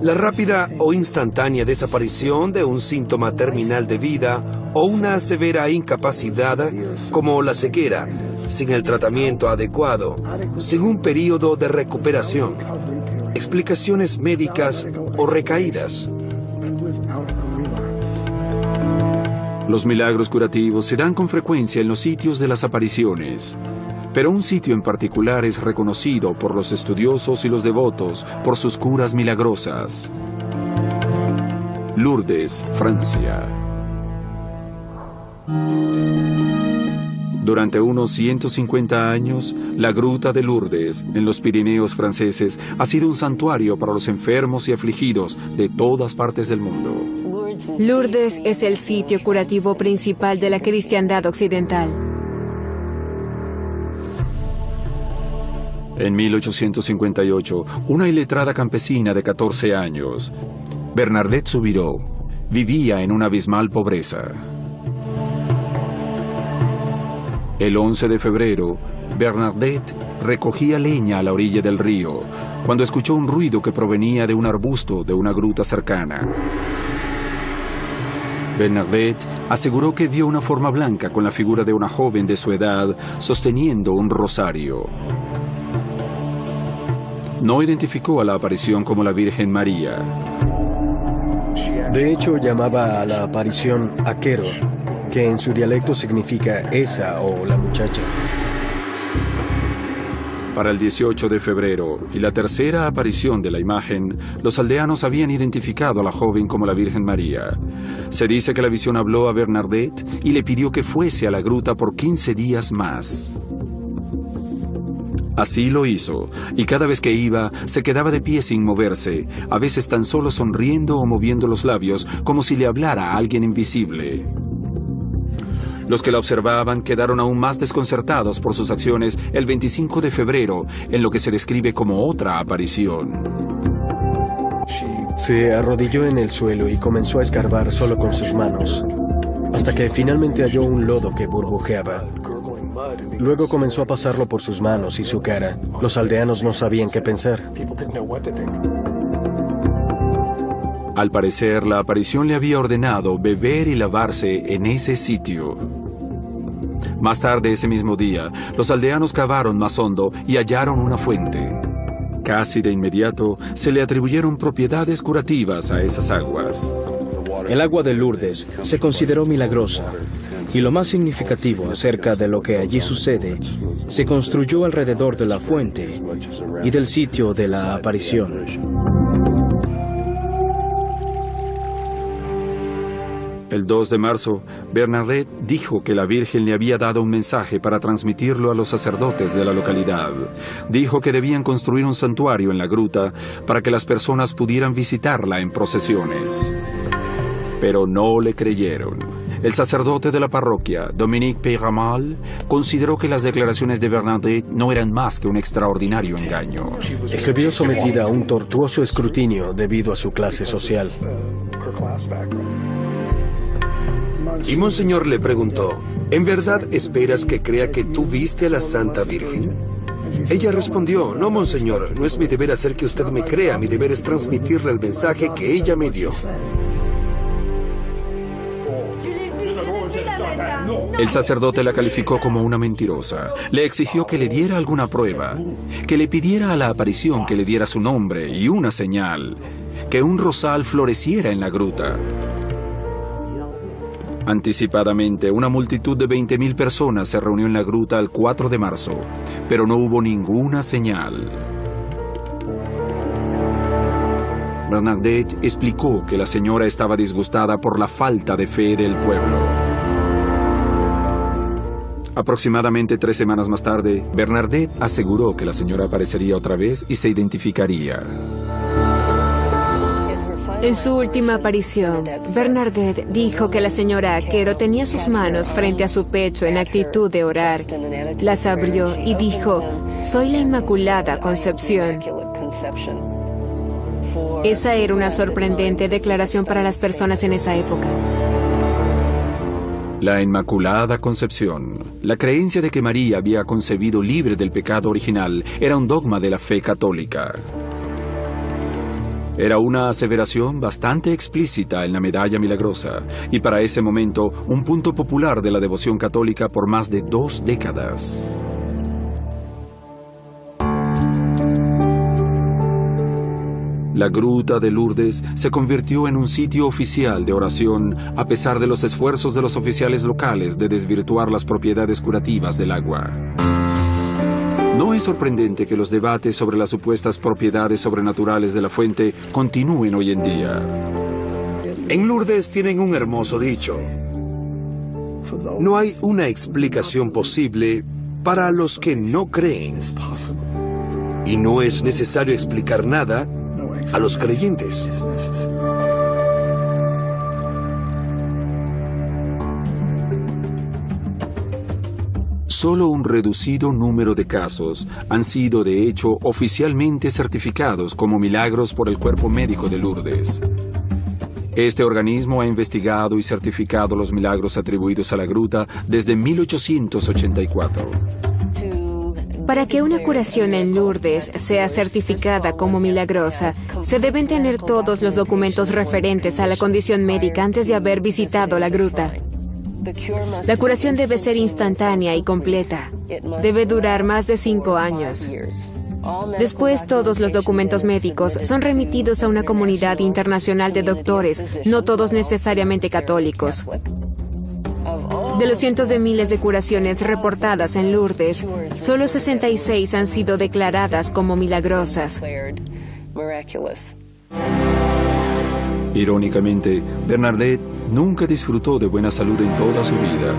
La rápida o instantánea desaparición de un síntoma terminal de vida o una severa incapacidad, como la ceguera, sin el tratamiento adecuado, sin un periodo de recuperación, explicaciones médicas o recaídas. Los milagros curativos se dan con frecuencia en los sitios de las apariciones, pero un sitio en particular es reconocido por los estudiosos y los devotos por sus curas milagrosas. Lourdes, Francia. Durante unos 150 años, la Gruta de Lourdes, en los Pirineos franceses, ha sido un santuario para los enfermos y afligidos de todas partes del mundo. Lourdes es el sitio curativo principal de la cristiandad occidental. En 1858, una iletrada campesina de 14 años, Bernadette Soubirous, vivía en una abismal pobreza. El 11 de febrero, Bernadette recogía leña a la orilla del río, cuando escuchó un ruido que provenía de un arbusto de una gruta cercana. Bernadette aseguró que vio una forma blanca con la figura de una joven de su edad sosteniendo un rosario. No identificó a la aparición como la Virgen María. De hecho, llamaba a la aparición Aquero, que en su dialecto significa esa o la muchacha. Para el 18 de febrero y la tercera aparición de la imagen, los aldeanos habían identificado a la joven como la Virgen María. Se dice que la visión habló a Bernadette y le pidió que fuese a la gruta por 15 días más. Así lo hizo, y cada vez que iba, se quedaba de pie sin moverse, a veces tan solo sonriendo o moviendo los labios, como si le hablara a alguien invisible. Los que la observaban quedaron aún más desconcertados por sus acciones el 25 de febrero, en lo que se describe como otra aparición. Se arrodilló en el suelo y comenzó a escarbar solo con sus manos, hasta que finalmente halló un lodo que burbujeaba. Luego comenzó a pasarlo por sus manos y su cara. Los aldeanos no sabían qué pensar. Al parecer, la aparición le había ordenado beber y lavarse en ese sitio. Más tarde ese mismo día, los aldeanos cavaron más hondo y hallaron una fuente. Casi de inmediato, se le atribuyeron propiedades curativas a esas aguas. El agua de Lourdes se consideró milagrosa, y lo más significativo acerca de lo que allí sucede, se construyó alrededor de la fuente y del sitio de la aparición. El 2 de marzo, Bernadette dijo que la Virgen le había dado un mensaje para transmitirlo a los sacerdotes de la localidad. Dijo que debían construir un santuario en la gruta para que las personas pudieran visitarla en procesiones. Pero no le creyeron. El sacerdote de la parroquia, Dominique Peyramal, consideró que las declaraciones de Bernadette no eran más que un extraordinario engaño. Se vio sometida a un tortuoso escrutinio debido a su clase social. Y Monseñor le preguntó, ¿en verdad esperas que crea que tú viste a la Santa Virgen? Ella respondió, no, Monseñor, no es mi deber hacer que usted me crea, mi deber es transmitirle el mensaje que ella me dio. El sacerdote la calificó como una mentirosa. Le exigió que le diera alguna prueba, que le pidiera a la aparición que le diera su nombre y una señal, que un rosal floreciera en la gruta. Anticipadamente, una multitud de 20.000 personas se reunió en la gruta el 4 de marzo, pero no hubo ninguna señal. Bernadette explicó que la señora estaba disgustada por la falta de fe del pueblo. Aproximadamente 3 semanas más tarde, Bernadette aseguró que la señora aparecería otra vez y se identificaría. En su última aparición, Bernadette dijo que la señora Aquero tenía sus manos frente a su pecho en actitud de orar. Las abrió y dijo: «Soy la Inmaculada Concepción». Esa era una sorprendente declaración para las personas en esa época. La Inmaculada Concepción. La creencia de que María había concebido libre del pecado original era un dogma de la fe católica. Era una aseveración bastante explícita en la medalla milagrosa y para ese momento un punto popular de la devoción católica por más de 2 décadas. La gruta de Lourdes se convirtió en un sitio oficial de oración a pesar de los esfuerzos de los oficiales locales de desvirtuar las propiedades curativas del agua. No es sorprendente que los debates sobre las supuestas propiedades sobrenaturales de la fuente continúen hoy en día. En Lourdes tienen un hermoso dicho: no hay una explicación posible para los que no creen. Y no es necesario explicar nada a los creyentes. Solo un reducido número de casos han sido de hecho oficialmente certificados como milagros por el Cuerpo Médico de Lourdes. Este organismo ha investigado y certificado los milagros atribuidos a la gruta desde 1884. Para que una curación en Lourdes sea certificada como milagrosa, se deben tener todos los documentos referentes a la condición médica antes de haber visitado la gruta. La curación debe ser instantánea y completa. Debe durar más de 5 años. Después, todos los documentos médicos son remitidos a una comunidad internacional de doctores, no todos necesariamente católicos. De los cientos de miles de curaciones reportadas en Lourdes, solo 66 han sido declaradas como milagrosas. Irónicamente, Bernadette nunca disfrutó de buena salud en toda su vida.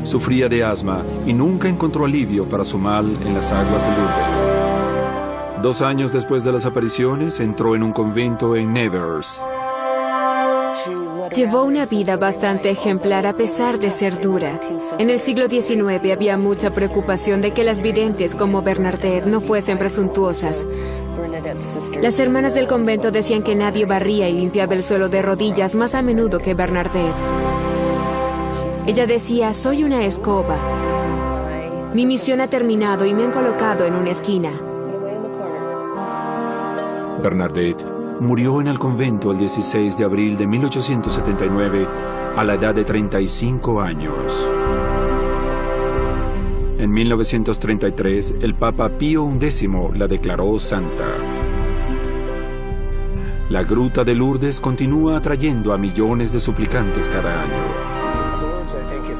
Sufría de asma y nunca encontró alivio para su mal en las aguas de Lourdes. 2 años después de las apariciones, entró en un convento en Nevers. Llevó una vida bastante ejemplar a pesar de ser dura. En el siglo XIX había mucha preocupación de que las videntes como Bernadette no fuesen presuntuosas. Las hermanas del convento decían que nadie barría y limpiaba el suelo de rodillas más a menudo que Bernadette. Ella decía: «Soy una escoba. Mi misión ha terminado y me han colocado en una esquina». Bernadette murió en el convento el 16 de abril de 1879 a la edad de 35 años. En 1933, el Papa Pío XI la declaró santa. La gruta de Lourdes continúa atrayendo a millones de suplicantes cada año.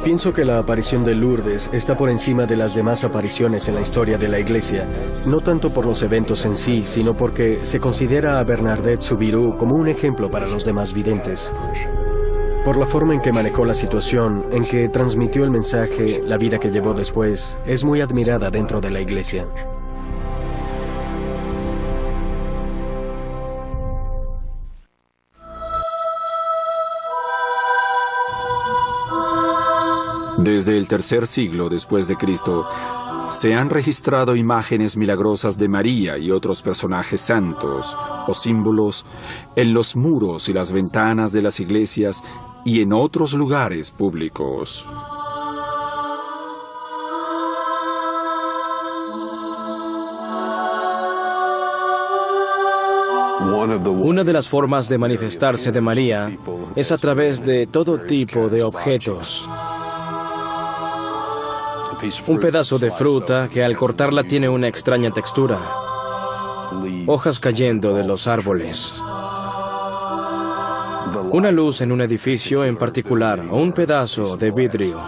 Pienso que la aparición de Lourdes está por encima de las demás apariciones en la historia de la Iglesia, no tanto por los eventos en sí, sino porque se considera a Bernadette Soubirous como un ejemplo para los demás videntes. Por la forma en que manejó la situación, en que transmitió el mensaje, la vida que llevó después, es muy admirada dentro de la Iglesia. Desde el tercer siglo después de Cristo, se han registrado imágenes milagrosas de María y otros personajes santos o símbolos en los muros y las ventanas de las iglesias y en otros lugares públicos. Una de las formas de manifestarse de María es a través de todo tipo de objetos. Un pedazo de fruta que al cortarla tiene una extraña textura. Hojas cayendo de los árboles. Una luz en un edificio en particular o un pedazo de vidrio.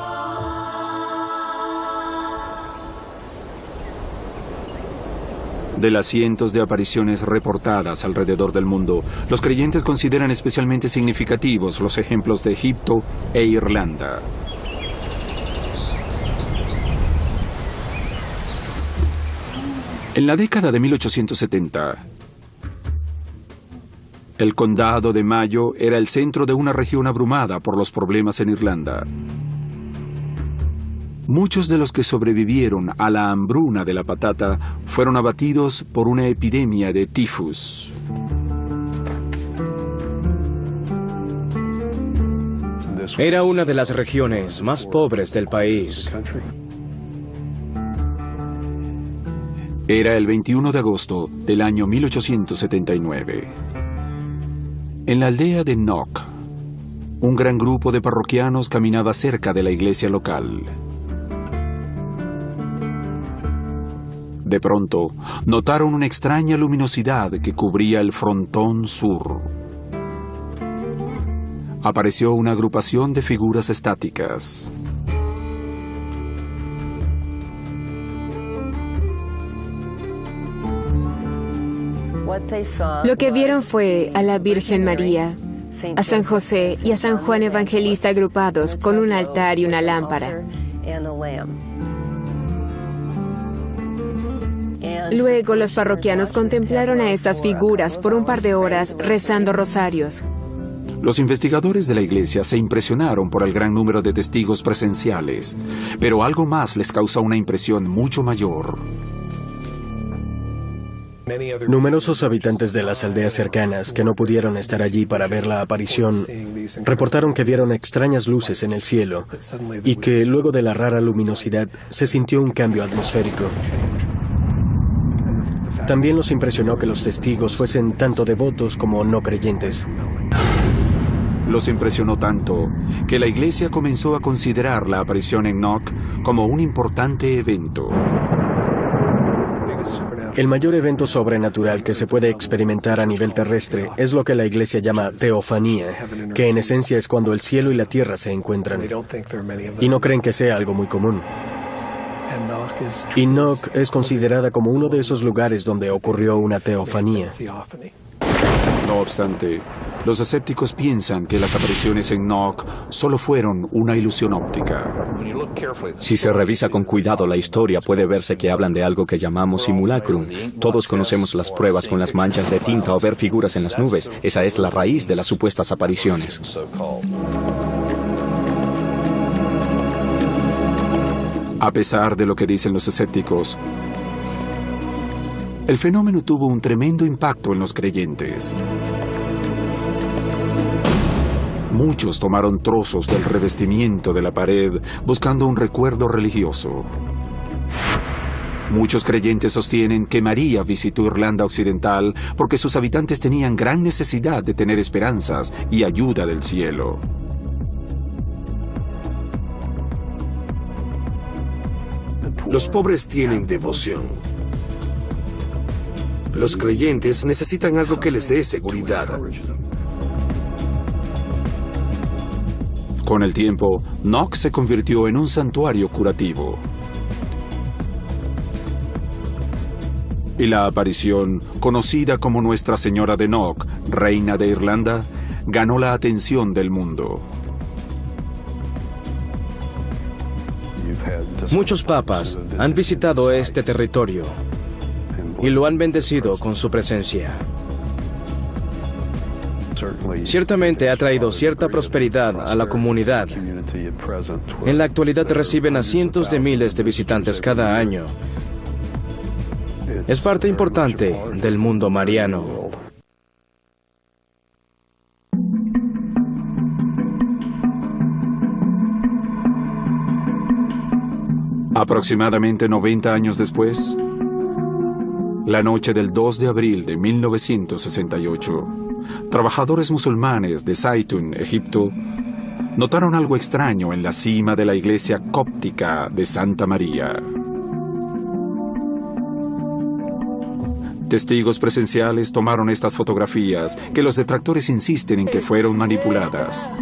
De las cientos de apariciones reportadas alrededor del mundo, los creyentes consideran especialmente significativos los ejemplos de Egipto e Irlanda. En la década de 1870, el condado de Mayo era el centro de una región abrumada por los problemas en Irlanda. Muchos de los que sobrevivieron a la hambruna de la patata fueron abatidos por una epidemia de tifus. Era una de las regiones más pobres del país. Era el 21 de agosto del año 1879. En la aldea de Knock, un gran grupo de parroquianos caminaba cerca de la iglesia local. De pronto, notaron una extraña luminosidad que cubría el frontón sur. Apareció una agrupación de figuras estáticas. Lo que vieron fue a la Virgen María, a San José y a San Juan Evangelista agrupados con un altar y una lámpara. Luego los parroquianos contemplaron a estas figuras por un par de horas rezando rosarios. Los investigadores de la iglesia se impresionaron por el gran número de testigos presenciales, pero algo más les causó una impresión mucho mayor. Numerosos habitantes de las aldeas cercanas que no pudieron estar allí para ver la aparición reportaron que vieron extrañas luces en el cielo y que luego de la rara luminosidad se sintió un cambio atmosférico. También los impresionó que los testigos fuesen tanto devotos como no creyentes. Los impresionó tanto que la iglesia comenzó a considerar la aparición en Knock como un importante evento. El mayor evento sobrenatural que se puede experimentar a nivel terrestre es lo que la iglesia llama teofanía, que en esencia es cuando el cielo y la tierra se encuentran. Y no creen que sea algo muy común. Y Knock es considerada como uno de esos lugares donde ocurrió una teofanía. No obstante, los escépticos piensan que las apariciones en Knock solo fueron una ilusión óptica. Si se revisa con cuidado la historia, puede verse que hablan de algo que llamamos simulacrum. Todos conocemos las pruebas con las manchas de tinta o ver figuras en las nubes. Esa es la raíz de las supuestas apariciones. A pesar de lo que dicen los escépticos, el fenómeno tuvo un tremendo impacto en los creyentes. Muchos tomaron trozos del revestimiento de la pared buscando un recuerdo religioso. Muchos creyentes sostienen que María visitó Irlanda Occidental porque sus habitantes tenían gran necesidad de tener esperanzas y ayuda del cielo. Los pobres tienen devoción. Los creyentes necesitan algo que les dé seguridad. Con el tiempo, Knock se convirtió en un santuario curativo. Y la aparición, conocida como Nuestra Señora de Knock, Reina de Irlanda, ganó la atención del mundo. Muchos papas han visitado este territorio y lo han bendecido con su presencia. Ciertamente ha traído cierta prosperidad a la comunidad. En la actualidad reciben a cientos de miles de visitantes cada año. Es parte importante del mundo mariano. Aproximadamente 90 años después, la noche del 2 de abril de 1968, trabajadores musulmanes de Zaytun, Egipto, notaron algo extraño en la cima de la iglesia cóptica de Santa María. Testigos presenciales tomaron estas fotografías, que los detractores insisten en que fueron manipuladas.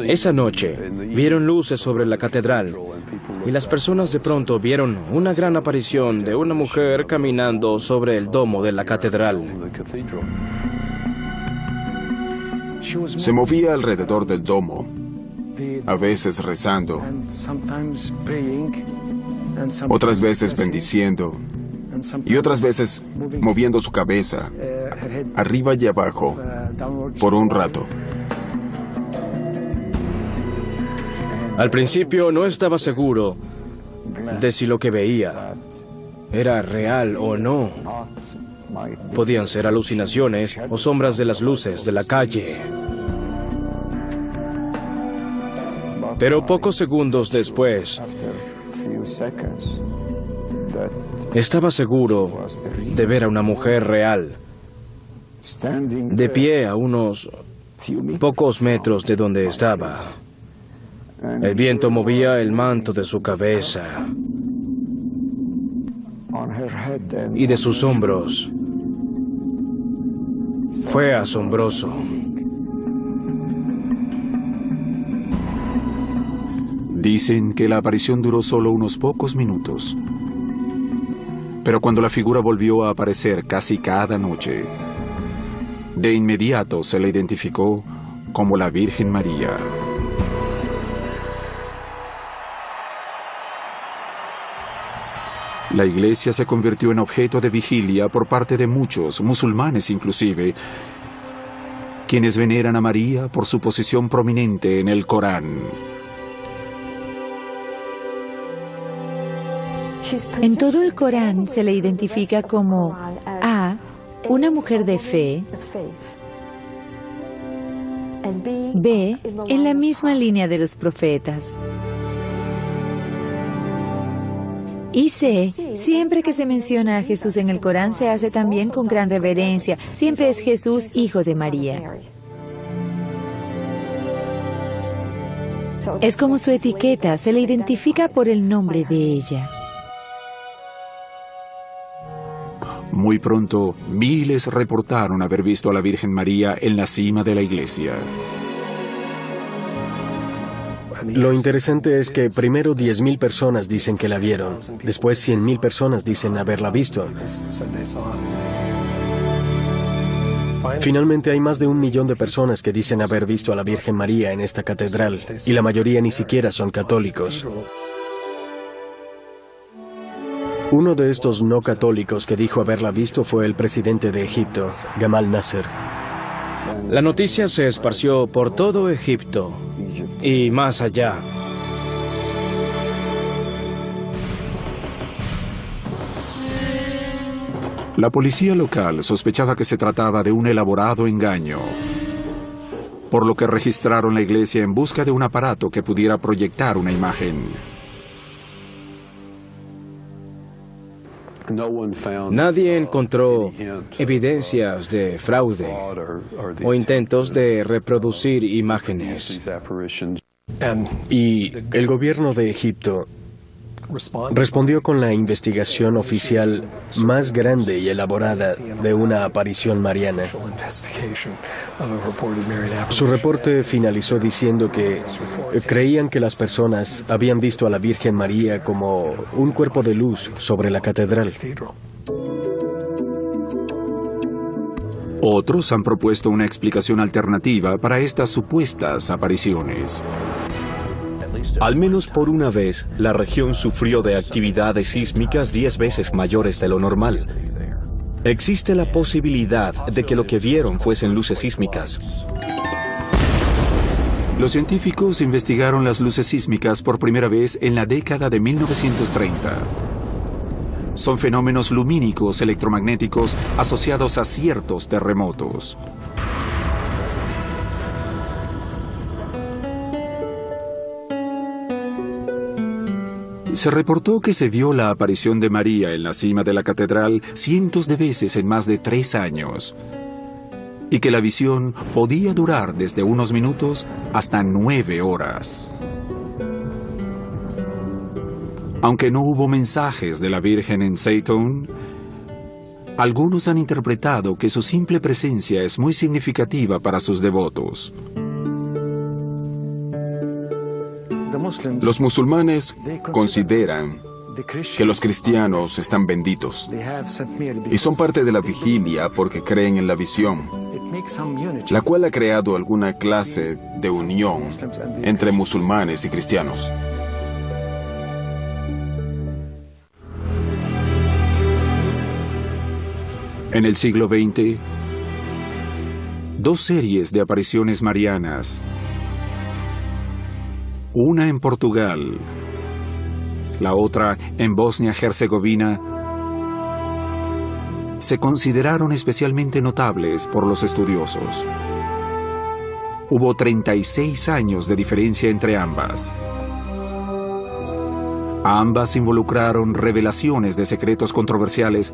Esa noche vieron luces sobre la catedral y las personas de pronto vieron una gran aparición de una mujer caminando sobre el domo de la catedral. Se movía alrededor del domo, a veces rezando, otras veces bendiciendo y otras veces moviendo su cabeza arriba y abajo por un rato. Al principio no estaba seguro de si lo que veía era real o no. Podían ser alucinaciones o sombras de las luces de la calle. Pero pocos segundos después, estaba seguro de ver a una mujer real, de pie a unos pocos metros de donde estaba. El viento movía el manto de su cabeza y de sus hombros. Fue asombroso. Dicen que la aparición duró solo unos pocos minutos. Pero cuando la figura volvió a aparecer casi cada noche, de inmediato se la identificó como la Virgen María. La iglesia se convirtió en objeto de vigilia por parte de muchos, musulmanes inclusive, quienes veneran a María por su posición prominente en el Corán. En todo el Corán se le identifica como A, una mujer de fe, B, en la misma línea de los profetas, y C, siempre que se menciona a Jesús en el Corán se hace también con gran reverencia, siempre es Jesús, hijo de María. Es como su etiqueta, se le identifica por el nombre de ella. Muy pronto, miles reportaron haber visto a la Virgen María en la cima de la iglesia. Lo interesante es que primero 10.000 personas dicen que la vieron, después 100.000 personas dicen haberla visto. Finalmente hay más de 1 millón de personas que dicen haber visto a la Virgen María en esta catedral, y la mayoría ni siquiera son católicos. Uno de estos no católicos que dijo haberla visto fue el presidente de Egipto, Gamal Nasser. La noticia se esparció por todo Egipto y más allá. La policía local sospechaba que se trataba de un elaborado engaño, por lo que registraron la iglesia en busca de un aparato que pudiera proyectar una imagen. Nadie encontró evidencias de fraude o intentos de reproducir imágenes. Y el gobierno de Egipto respondió con la investigación oficial más grande y elaborada de una aparición mariana. Su reporte finalizó diciendo que creían que las personas habían visto a la Virgen María como un cuerpo de luz sobre la catedral. Otros han propuesto una explicación alternativa para estas supuestas apariciones. Al menos por una vez, la región sufrió de actividades sísmicas 10 veces mayores de lo normal. Existe la posibilidad de que lo que vieron fuesen luces sísmicas. Los científicos investigaron las luces sísmicas por primera vez en la década de 1930. Son fenómenos lumínicos electromagnéticos asociados a ciertos terremotos. Se reportó que se vio la aparición de María en la cima de la catedral cientos de veces en más de 3 años, y que la visión podía durar desde unos minutos hasta 9 horas. Aunque no hubo mensajes de la Virgen en Seiton, algunos han interpretado que su simple presencia es muy significativa para sus devotos. Los musulmanes consideran que los cristianos están benditos y son parte de la vigilia porque creen en la visión, la cual ha creado alguna clase de unión entre musulmanes y cristianos. En el siglo XX, dos series de apariciones marianas, una en Portugal, la otra en Bosnia-Herzegovina, se consideraron especialmente notables por los estudiosos. Hubo 36 años de diferencia entre ambas. Ambas involucraron revelaciones de secretos controversiales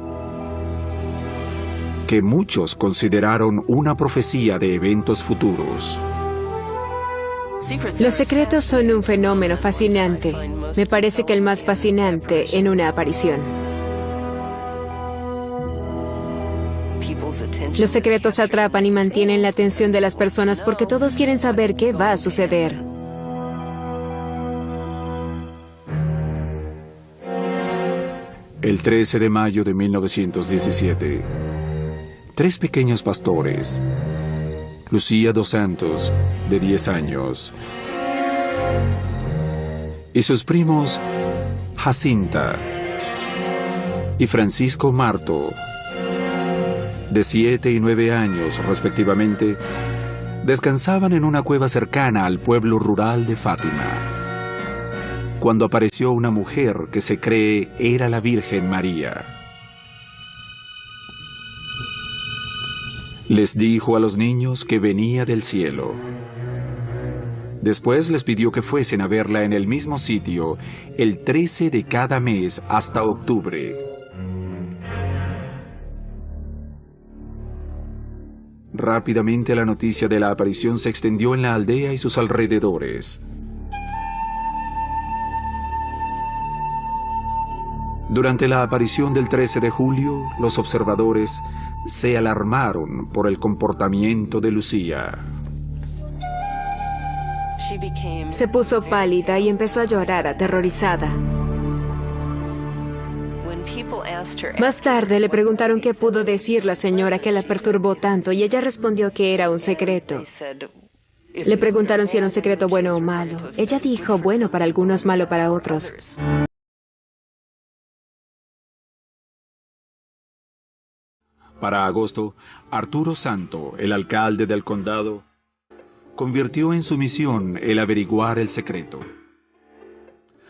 que muchos consideraron una profecía de eventos futuros. Los secretos son un fenómeno fascinante. Me parece que el más fascinante en una aparición. Los secretos atrapan y mantienen la atención de las personas porque todos quieren saber qué va a suceder. El 13 de mayo de 1917, 3 pequeños pastores, Lucía dos Santos, de 10 años, y sus primos Jacinta y Francisco Marto, de 7 y 9 años respectivamente, descansaban en una cueva cercana al pueblo rural de Fátima, cuando apareció una mujer que se cree era la Virgen María. Les dijo a los niños que venía del cielo. Después les pidió que fuesen a verla en el mismo sitio el 13 de cada mes hasta octubre. Rápidamente la noticia de la aparición se extendió en la aldea y sus alrededores. Durante la aparición del 13 de julio, los observadores se alarmaron por el comportamiento de Lucía. Se puso pálida y empezó a llorar aterrorizada. Más tarde le preguntaron qué pudo decir la señora que la perturbó tanto y ella respondió que era un secreto. Le preguntaron si era un secreto bueno o malo. Ella dijo bueno para algunos, malo para otros. Para agosto, Arturo Santo, el alcalde del condado, convirtió en su misión el averiguar el secreto.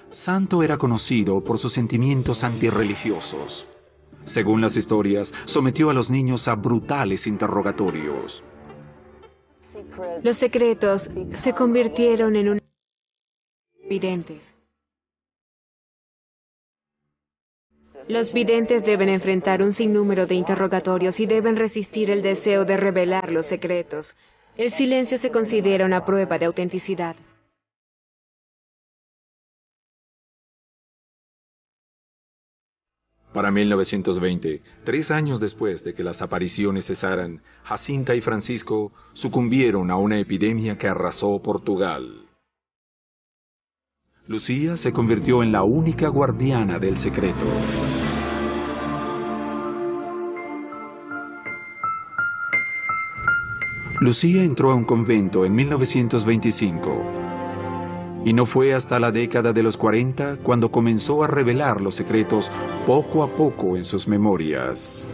Santo era conocido por sus sentimientos antirreligiosos. Según las historias, sometió a los niños a brutales interrogatorios. Los secretos se convirtieron en videntes. Los videntes deben enfrentar un sinnúmero de interrogatorios y deben resistir el deseo de revelar los secretos. El silencio se considera una prueba de autenticidad. Para 1920, 3 años después de que las apariciones cesaran, Jacinta y Francisco sucumbieron a una epidemia que arrasó Portugal. Lucía se convirtió en la única guardiana del secreto. Lucía entró a un convento en 1925 y no fue hasta la década de los 40 cuando comenzó a revelar los secretos poco a poco en sus memorias.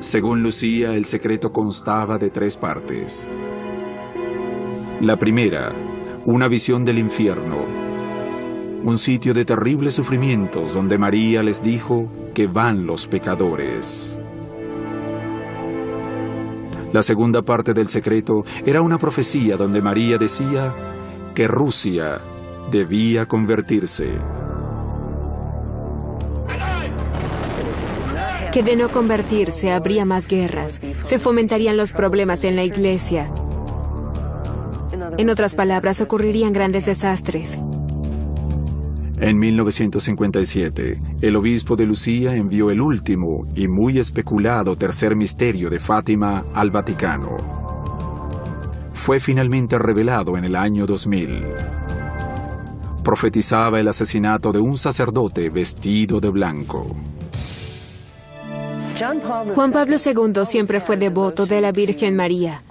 Según Lucía, el secreto constaba de 3 partes. La primera, una visión del infierno, un sitio de terribles sufrimientos donde María les dijo que van los pecadores. La segunda parte del secreto era una profecía donde María decía que Rusia debía convertirse. Que de no convertirse habría más guerras, se fomentarían los problemas en la iglesia. En otras palabras, ocurrirían grandes desastres. En 1957, el obispo de Lucía envió el último y muy especulado tercer misterio de Fátima al Vaticano. Fue finalmente revelado en el año 2000. Profetizaba el asesinato de un sacerdote vestido de blanco. Juan Pablo II siempre fue devoto de la Virgen María,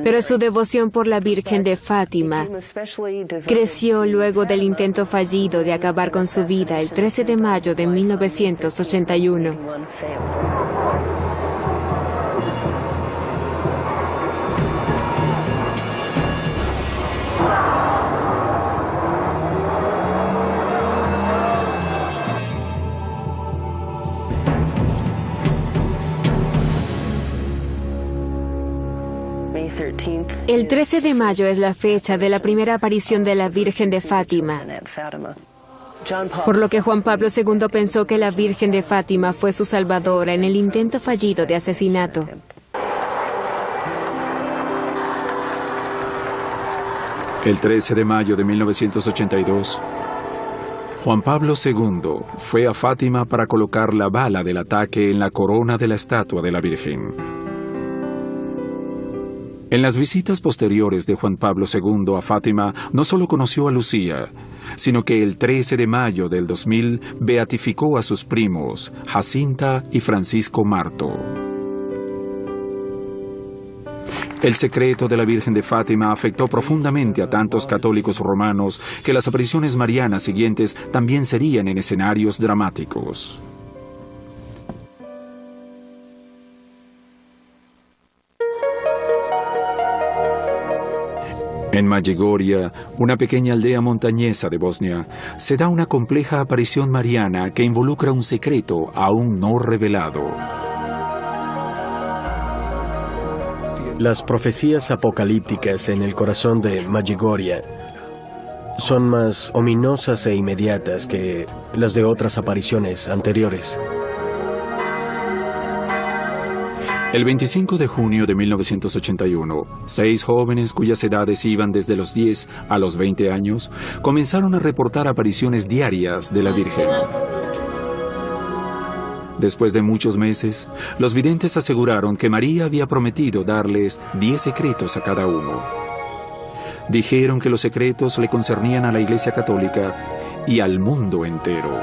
pero su devoción por la Virgen de Fátima creció luego del intento fallido de acabar con su vida el 13 de mayo de 1981. El 13 de mayo es la fecha de la primera aparición de la Virgen de Fátima, por lo que Juan Pablo II pensó que la Virgen de Fátima fue su salvadora en el intento fallido de asesinato. El 13 de mayo de 1982, Juan Pablo II fue a Fátima para colocar la bala del ataque en la corona de la estatua de la Virgen. En las visitas posteriores de Juan Pablo II a Fátima, no solo conoció a Lucía, sino que el 13 de mayo del 2000 beatificó a sus primos, Jacinta y Francisco Marto. El secreto de la Virgen de Fátima afectó profundamente a tantos católicos romanos que las apariciones marianas siguientes también serían en escenarios dramáticos. En Medjugorje, una pequeña aldea montañesa de Bosnia, se da una compleja aparición mariana que involucra un secreto aún no revelado. Las profecías apocalípticas en el corazón de Medjugorje son más ominosas e inmediatas que las de otras apariciones anteriores. El 25 de junio de 1981, 6 jóvenes cuyas edades iban desde los 10 a los 20 años, comenzaron a reportar apariciones diarias de la Virgen. Después de muchos meses, los videntes aseguraron que María había prometido darles 10 secretos a cada uno. Dijeron que los secretos le concernían a la Iglesia Católica y al mundo entero,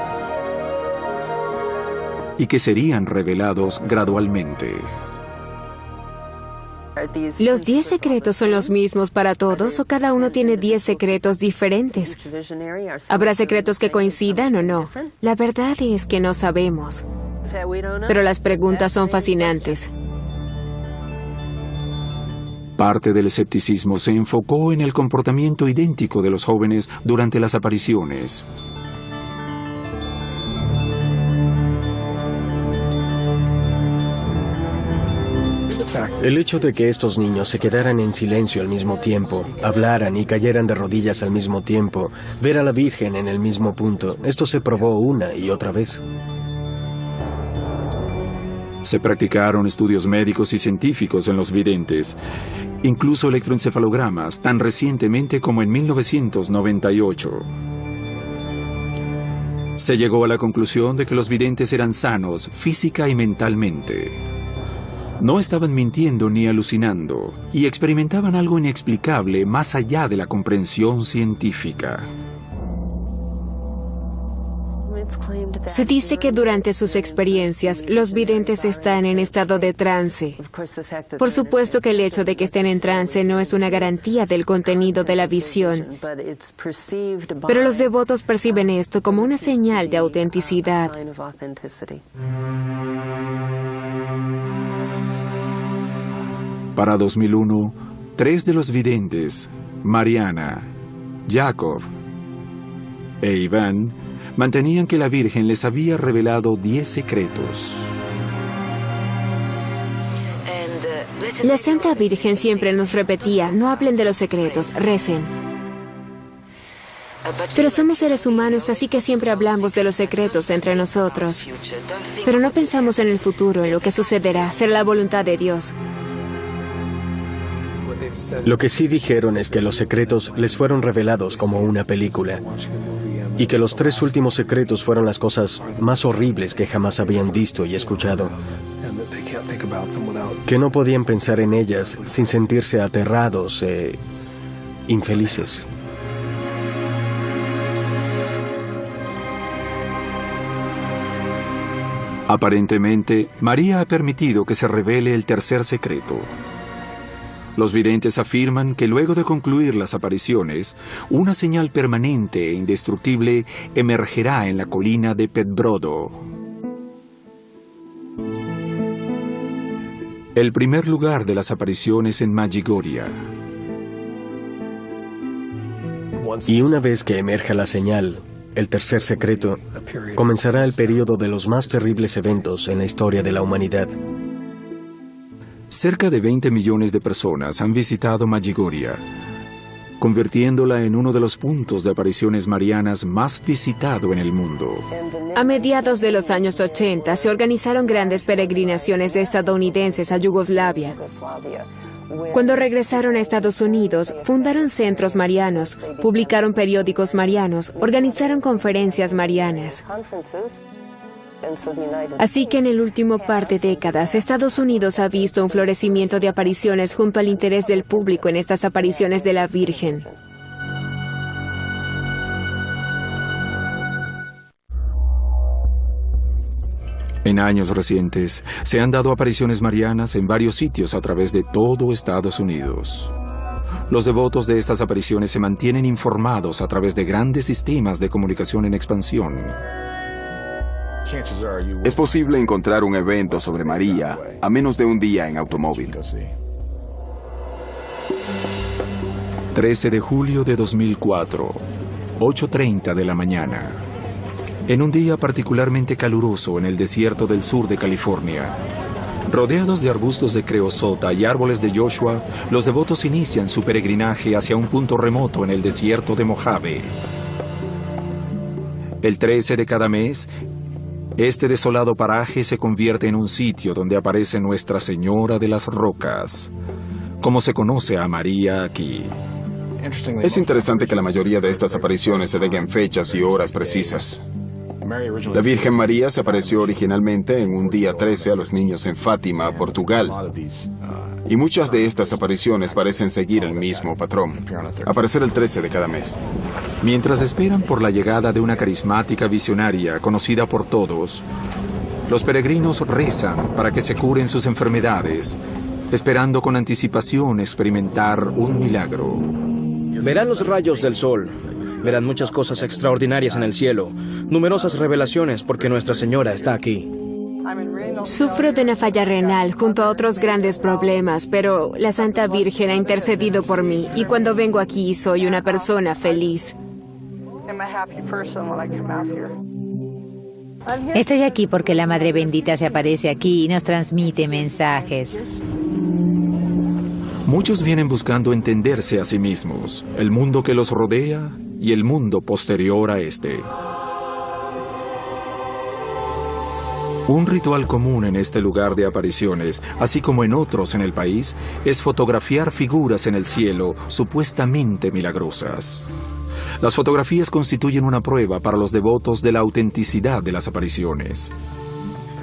y que serían revelados gradualmente. ¿Los 10 secretos son los mismos para todos o cada uno tiene 10 secretos diferentes? ¿Habrá secretos que coincidan o no? La verdad es que no sabemos. Pero las preguntas son fascinantes. Parte del escepticismo se enfocó en el comportamiento idéntico de los jóvenes durante las apariciones. El hecho de que estos niños se quedaran en silencio al mismo tiempo, hablaran y cayeran de rodillas al mismo tiempo, ver a la Virgen en el mismo punto, esto se probó una y otra vez. Se practicaron estudios médicos y científicos en los videntes, incluso electroencefalogramas, tan recientemente como en 1998. Se llegó a la conclusión de que los videntes eran sanos física y mentalmente. No estaban mintiendo ni alucinando, y experimentaban algo inexplicable más allá de la comprensión científica. Se dice que durante sus experiencias, los videntes están en estado de trance. Por supuesto que el hecho de que estén en trance no es una garantía del contenido de la visión, pero los devotos perciben esto como una señal de autenticidad. Para 2001, 3 de los videntes, Mariana, Jacob e Iván, mantenían que la Virgen les había revelado 10 secretos. La Santa Virgen siempre nos repetía, no hablen de los secretos, recen. Pero somos seres humanos, así que siempre hablamos de los secretos entre nosotros. Pero no pensamos en el futuro, en lo que sucederá, será la voluntad de Dios. Lo que sí dijeron es que los secretos les fueron revelados como una película y que los 3 últimos secretos fueron las cosas más horribles que jamás habían visto y escuchado, que no podían pensar en ellas sin sentirse aterrados e infelices. Aparentemente, María ha permitido que se revele el tercer secreto. Los videntes afirman que luego de concluir las apariciones, una señal permanente e indestructible emergerá en la colina de Petbrodo. El primer lugar de las apariciones en Medjugorje. Y una vez que emerja la señal, el tercer secreto, comenzará el período de los más terribles eventos en la historia de la humanidad. Cerca de 20 millones de personas han visitado Medjugorje, convirtiéndola en uno de los puntos de apariciones marianas más visitado en el mundo. A mediados de los años 80 se organizaron grandes peregrinaciones de estadounidenses a Yugoslavia. Cuando regresaron a Estados Unidos, fundaron centros marianos, publicaron periódicos marianos, organizaron conferencias marianas. Así que en el último par de décadas, Estados Unidos ha visto un florecimiento de apariciones junto al interés del público en estas apariciones de la Virgen. En años recientes, se han dado apariciones marianas en varios sitios a través de todo Estados Unidos. Los devotos de estas apariciones se mantienen informados a través de grandes sistemas de comunicación en expansión. Es posible encontrar un evento sobre María a menos de un día en automóvil. 13 de julio de 2004, 8:30 de la mañana. En un día particularmente caluroso en el desierto del sur de California. Rodeados de arbustos de creosota y árboles de Joshua, los devotos inician su peregrinaje hacia un punto remoto en el desierto de Mojave. El 13 de cada mes, este desolado paraje se convierte en un sitio donde aparece Nuestra Señora de las Rocas, como se conoce a María aquí. Es interesante que la mayoría de estas apariciones se den en fechas y horas precisas. La Virgen María se apareció originalmente en un día 13 a los niños en Fátima, Portugal. Y muchas de estas apariciones parecen seguir el mismo patrón, aparecer el 13 de cada mes. Mientras esperan por la llegada de una carismática visionaria conocida por todos, los peregrinos rezan para que se curen sus enfermedades, esperando con anticipación experimentar un milagro. Verán los rayos del sol. Verán muchas cosas extraordinarias en el cielo, numerosas revelaciones porque Nuestra Señora está aquí. Sufro de una falla renal junto a otros grandes problemas, pero la Santa Virgen ha intercedido por mí y cuando vengo aquí soy una persona feliz. Estoy aquí porque la Madre Bendita se aparece aquí y nos transmite mensajes. Muchos vienen buscando entenderse a sí mismos, el mundo que los rodea y el mundo posterior a este. Un ritual común en este lugar de apariciones, así como en otros en el país, es fotografiar figuras en el cielo supuestamente milagrosas. Las fotografías constituyen una prueba para los devotos de la autenticidad de las apariciones.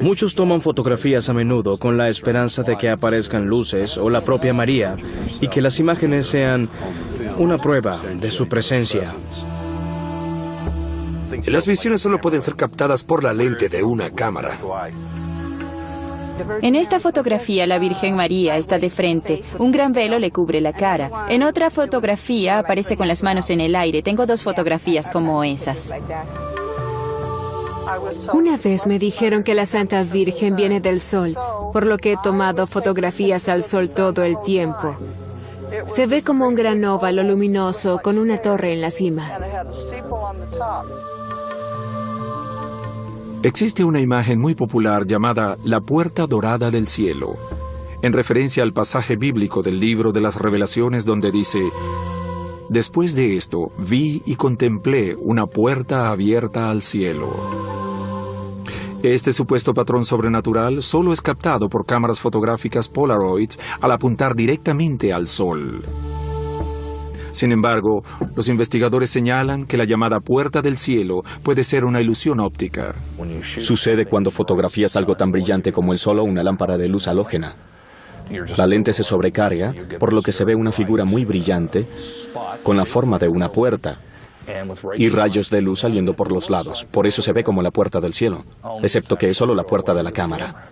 Muchos toman fotografías a menudo con la esperanza de que aparezcan luces o la propia María y que las imágenes sean una prueba de su presencia. Las visiones solo pueden ser captadas por la lente de una cámara. En esta fotografía la Virgen María está de frente, un gran velo le cubre la cara. En otra fotografía aparece con las manos en el aire. Tengo 2 fotografías como esas. Una vez me dijeron que la Santa Virgen viene del sol, por lo que he tomado fotografías al sol todo el tiempo. Se ve como un gran óvalo luminoso con una torre en la cima. Existe una imagen muy popular llamada la Puerta Dorada del Cielo, en referencia al pasaje bíblico del libro de las Revelaciones donde dice: después de esto vi y contemplé una puerta abierta al cielo. Este supuesto patrón sobrenatural solo es captado por cámaras fotográficas Polaroids al apuntar directamente al Sol. Sin embargo, los investigadores señalan que la llamada puerta del cielo puede ser una ilusión óptica. Sucede cuando fotografías algo tan brillante como el Sol o una lámpara de luz halógena. La lente se sobrecarga, por lo que se ve una figura muy brillante con la forma de una puerta y rayos de luz saliendo por los lados. Por eso se ve como la puerta del cielo, excepto que es solo la puerta de la cámara.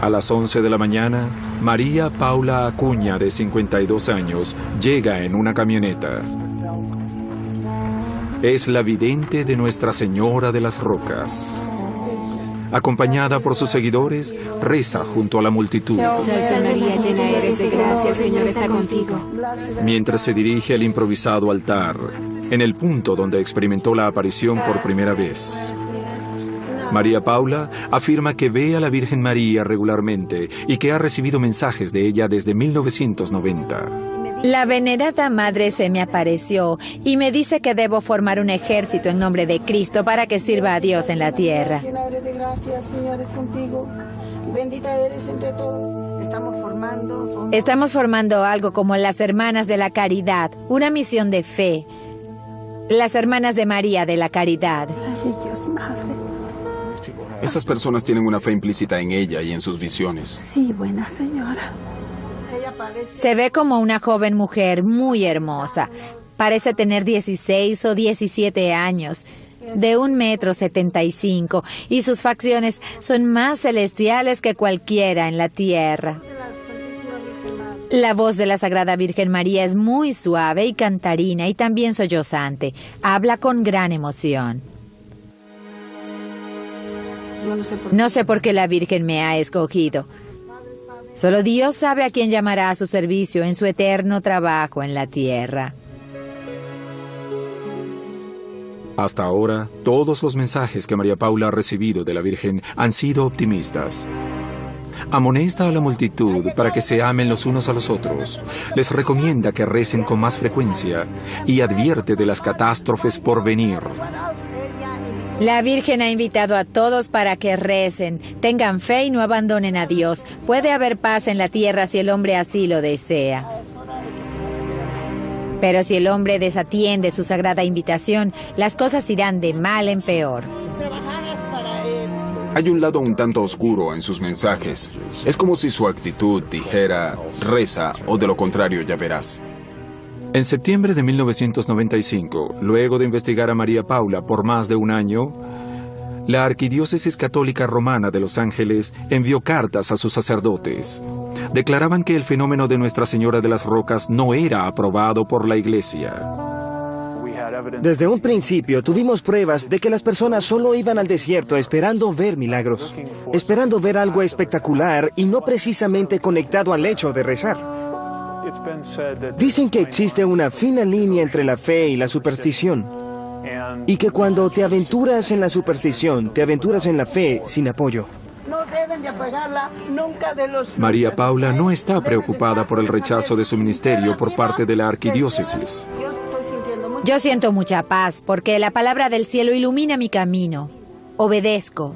A las 11 de la mañana, María Paula Acuña, de 52 años, llega en una camioneta. Es la vidente de Nuestra Señora de las Rocas. Acompañada por sus seguidores, reza junto a la multitud. Salve María, llena eres de gracia, el Señor está contigo. Mientras se dirige al improvisado altar, en el punto donde experimentó la aparición por primera vez. María Paula afirma que ve a la Virgen María regularmente y que ha recibido mensajes de ella desde 1990. La venerada madre se me apareció y me dice que debo formar un ejército en nombre de Cristo para que sirva a Dios en la tierra. Estamos formando algo como las Hermanas de la Caridad, una misión de fe. Las Hermanas de María de la Caridad. Esas personas tienen una fe implícita en ella y en sus visiones. Sí, buena señora. Se ve como una joven mujer muy hermosa. Parece tener 16 o 17 años, de 1,75 m, y sus facciones son más celestiales que cualquiera en la tierra. La voz de la Sagrada Virgen María es muy suave y cantarina y también sollozante. Habla con gran emoción. No sé por qué la Virgen me ha escogido. Solo Dios sabe a quién llamará a su servicio en su eterno trabajo en la tierra. Hasta ahora, todos los mensajes que María Paula ha recibido de la Virgen han sido optimistas. Amonesta a la multitud para que se amen los unos a los otros. Les recomienda que recen con más frecuencia y advierte de las catástrofes por venir. La Virgen ha invitado a todos para que recen, tengan fe y no abandonen a Dios. Puede haber paz en la tierra si el hombre así lo desea. Pero si el hombre desatiende su sagrada invitación, las cosas irán de mal en peor. Hay un lado un tanto oscuro en sus mensajes. Es como si su actitud dijera, reza o de lo contrario ya verás. En septiembre de 1995, luego de investigar a María Paula por más de un año, la Arquidiócesis Católica Romana de Los Ángeles envió cartas a sus sacerdotes. Declaraban que el fenómeno de Nuestra Señora de las Rocas no era aprobado por la Iglesia. Desde un principio tuvimos pruebas de que las personas solo iban al desierto esperando ver milagros, esperando ver algo espectacular y no precisamente conectado al hecho de rezar. Dicen que existe una fina línea entre la fe y la superstición, y que cuando te aventuras en la superstición, te aventuras en la fe sin apoyo. María Paula no está preocupada por el rechazo de su ministerio por parte de la arquidiócesis. Yo siento mucha paz porque la palabra del cielo ilumina mi camino. Obedezco.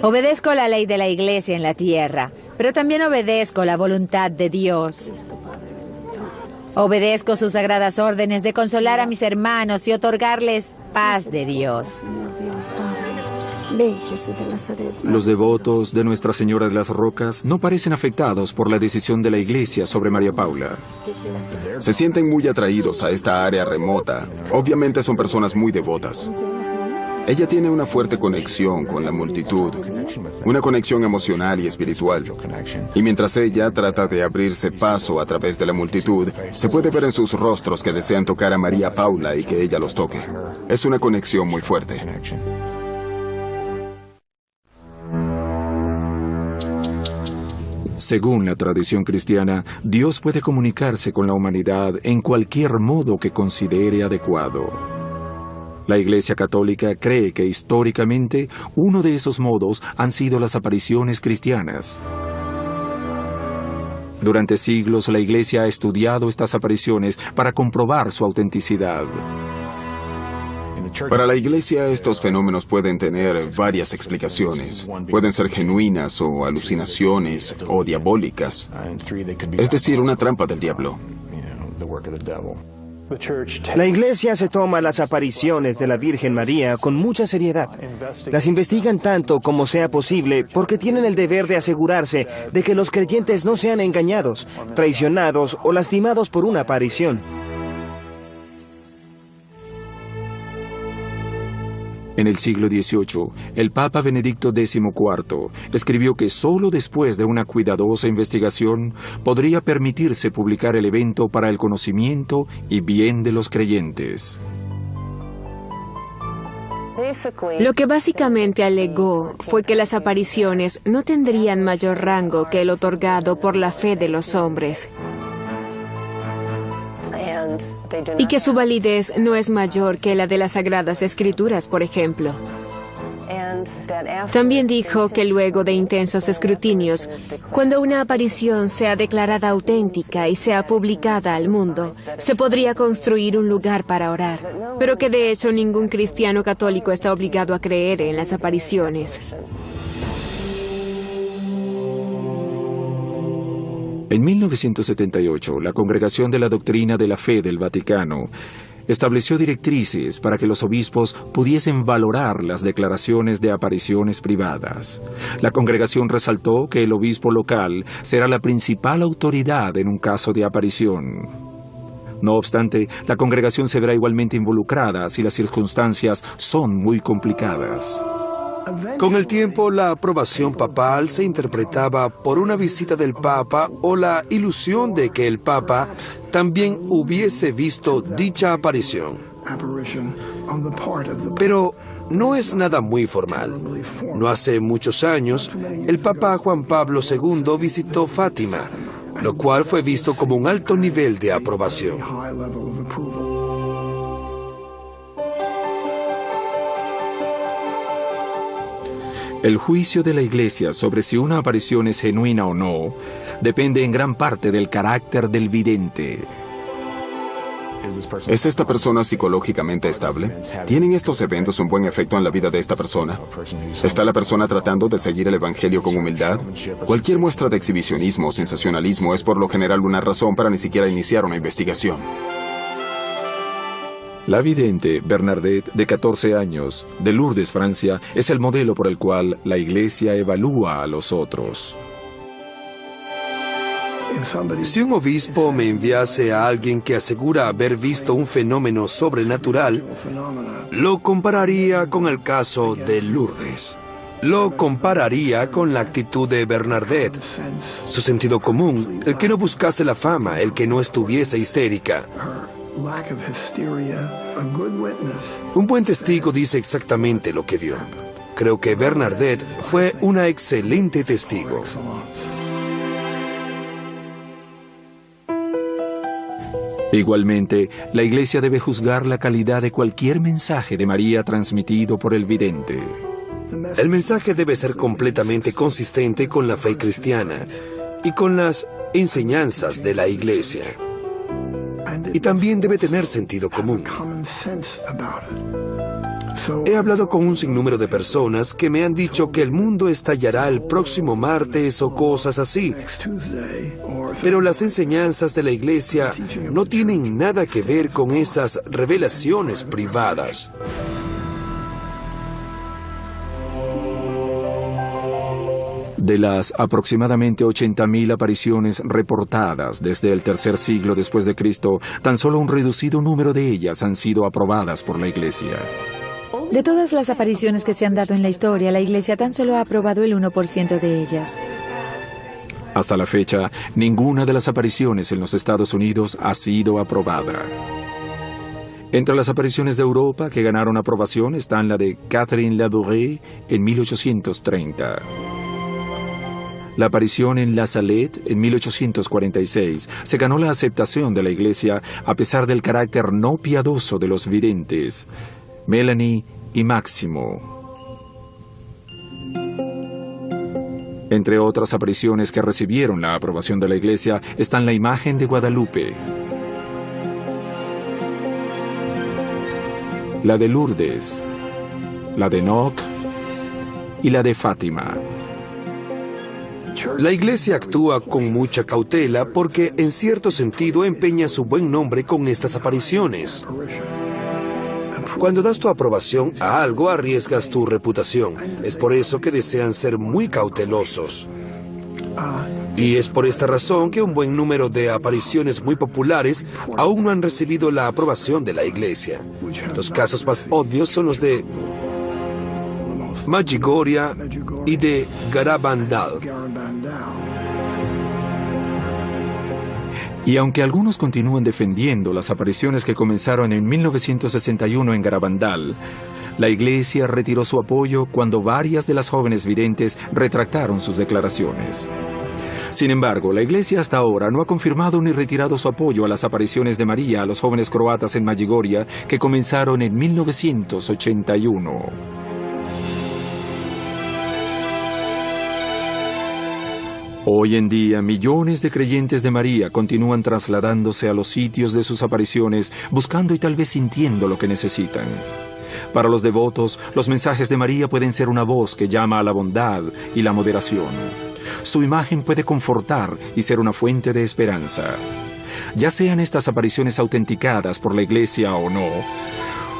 Obedezco la ley de la Iglesia en la tierra, pero también obedezco la voluntad de Dios. Obedezco sus sagradas órdenes de consolar a mis hermanos y otorgarles paz de Dios. Los devotos de Nuestra Señora de las Rocas no parecen afectados por la decisión de la Iglesia sobre María Paula. Se sienten muy atraídos a esta área remota. Obviamente son personas muy devotas. Ella tiene una fuerte conexión con la multitud, una conexión emocional y espiritual. Y mientras ella trata de abrirse paso a través de la multitud, se puede ver en sus rostros que desean tocar a María Paula y que ella los toque. Es una conexión muy fuerte. Según la tradición cristiana, Dios puede comunicarse con la humanidad en cualquier modo que considere adecuado. La Iglesia Católica cree que históricamente uno de esos modos han sido las apariciones cristianas. Durante siglos la Iglesia ha estudiado estas apariciones para comprobar su autenticidad. Para la Iglesia, estos fenómenos pueden tener varias explicaciones. Pueden ser genuinas o alucinaciones o diabólicas. Es decir, una trampa del diablo. La Iglesia se toma las apariciones de la Virgen María con mucha seriedad. Las investigan tanto como sea posible porque tienen el deber de asegurarse de que los creyentes no sean engañados, traicionados o lastimados por una aparición. En el siglo XVIII, el Papa Benedicto XIV escribió que solo después de una cuidadosa investigación podría permitirse publicar el evento para el conocimiento y bien de los creyentes. Lo que básicamente alegó fue que las apariciones no tendrían mayor rango que el otorgado por la fe de los hombres, y que su validez no es mayor que la de las Sagradas Escrituras, por ejemplo. También dijo que luego de intensos escrutinios, cuando una aparición sea declarada auténtica y sea publicada al mundo, se podría construir un lugar para orar, pero que de hecho ningún cristiano católico está obligado a creer en las apariciones. En 1978, la Congregación de la Doctrina de la Fe del Vaticano estableció directrices para que los obispos pudiesen valorar las declaraciones de apariciones privadas. La congregación resaltó que el obispo local será la principal autoridad en un caso de aparición. No obstante, la congregación se verá igualmente involucrada si las circunstancias son muy complicadas. Con el tiempo, la aprobación papal se interpretaba por una visita del Papa o la ilusión de que el Papa también hubiese visto dicha aparición. Pero no es nada muy formal. No hace muchos años, el Papa Juan Pablo II visitó Fátima, lo cual fue visto como un alto nivel de aprobación. El juicio de la Iglesia sobre si una aparición es genuina o no depende en gran parte del carácter del vidente. ¿Es esta persona psicológicamente estable? ¿Tienen estos eventos un buen efecto en la vida de esta persona? ¿Está la persona tratando de seguir el Evangelio con humildad? Cualquier muestra de exhibicionismo o sensacionalismo es por lo general una razón para ni siquiera iniciar una investigación. La vidente Bernadette, de 14 años, de Lourdes, Francia, es el modelo por el cual la Iglesia evalúa a los otros. Si un obispo me enviase a alguien que asegura haber visto un fenómeno sobrenatural, lo compararía con el caso de Lourdes. Lo compararía con la actitud de Bernadette, su sentido común, el que no buscase la fama, el que no estuviese histérica. Un buen testigo dice exactamente lo que vio. Creo que Bernadette fue una excelente testigo. Igualmente, la Iglesia debe juzgar la calidad de cualquier mensaje de María transmitido por el vidente. El mensaje debe ser completamente consistente con la fe cristiana y con las enseñanzas de la Iglesia. Y también debe tener sentido común. He hablado con un sinnúmero de personas que me han dicho que el mundo estallará el próximo martes o cosas así. Pero las enseñanzas de la Iglesia no tienen nada que ver con esas revelaciones privadas. De las aproximadamente 80.000 apariciones reportadas desde el tercer siglo después de Cristo, tan solo un reducido número de ellas han sido aprobadas por la Iglesia. De todas las apariciones que se han dado en la historia, la Iglesia tan solo ha aprobado el 1% de ellas. Hasta la fecha, ninguna de las apariciones en los Estados Unidos ha sido aprobada. Entre las apariciones de Europa que ganaron aprobación están la de Catherine Labouré en 1830. La aparición en La Salette en 1846 se ganó la aceptación de la Iglesia a pesar del carácter no piadoso de los videntes, Melanie y Máximo. Entre otras apariciones que recibieron la aprobación de la Iglesia están la imagen de Guadalupe, la de Lourdes, la de Enoch y la de Fátima. La iglesia actúa con mucha cautela porque, en cierto sentido, empeña su buen nombre con estas apariciones. Cuando das tu aprobación a algo, arriesgas tu reputación. Es por eso que desean ser muy cautelosos. Y es por esta razón que un buen número de apariciones muy populares aún no han recibido la aprobación de la iglesia. Los casos más obvios son los de Medjugorje y de Garabandal. Y aunque algunos continúan defendiendo las apariciones que comenzaron en 1961 en Garabandal, la iglesia retiró su apoyo cuando varias de las jóvenes videntes retractaron sus declaraciones. Sin embargo, la iglesia hasta ahora no ha confirmado ni retirado su apoyo a las apariciones de María a los jóvenes croatas en Medjugorje que comenzaron en 1981. Hoy en día, millones de creyentes de María continúan trasladándose a los sitios de sus apariciones, buscando y tal vez sintiendo lo que necesitan. Para los devotos, los mensajes de María pueden ser una voz que llama a la bondad y la moderación. Su imagen puede confortar y ser una fuente de esperanza. Ya sean estas apariciones autenticadas por la Iglesia o no,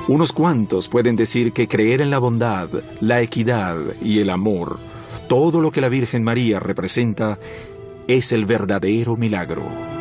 unos cuantos pueden decir que creer en la bondad, la equidad y el amor, todo lo que la Virgen María representa, es el verdadero milagro.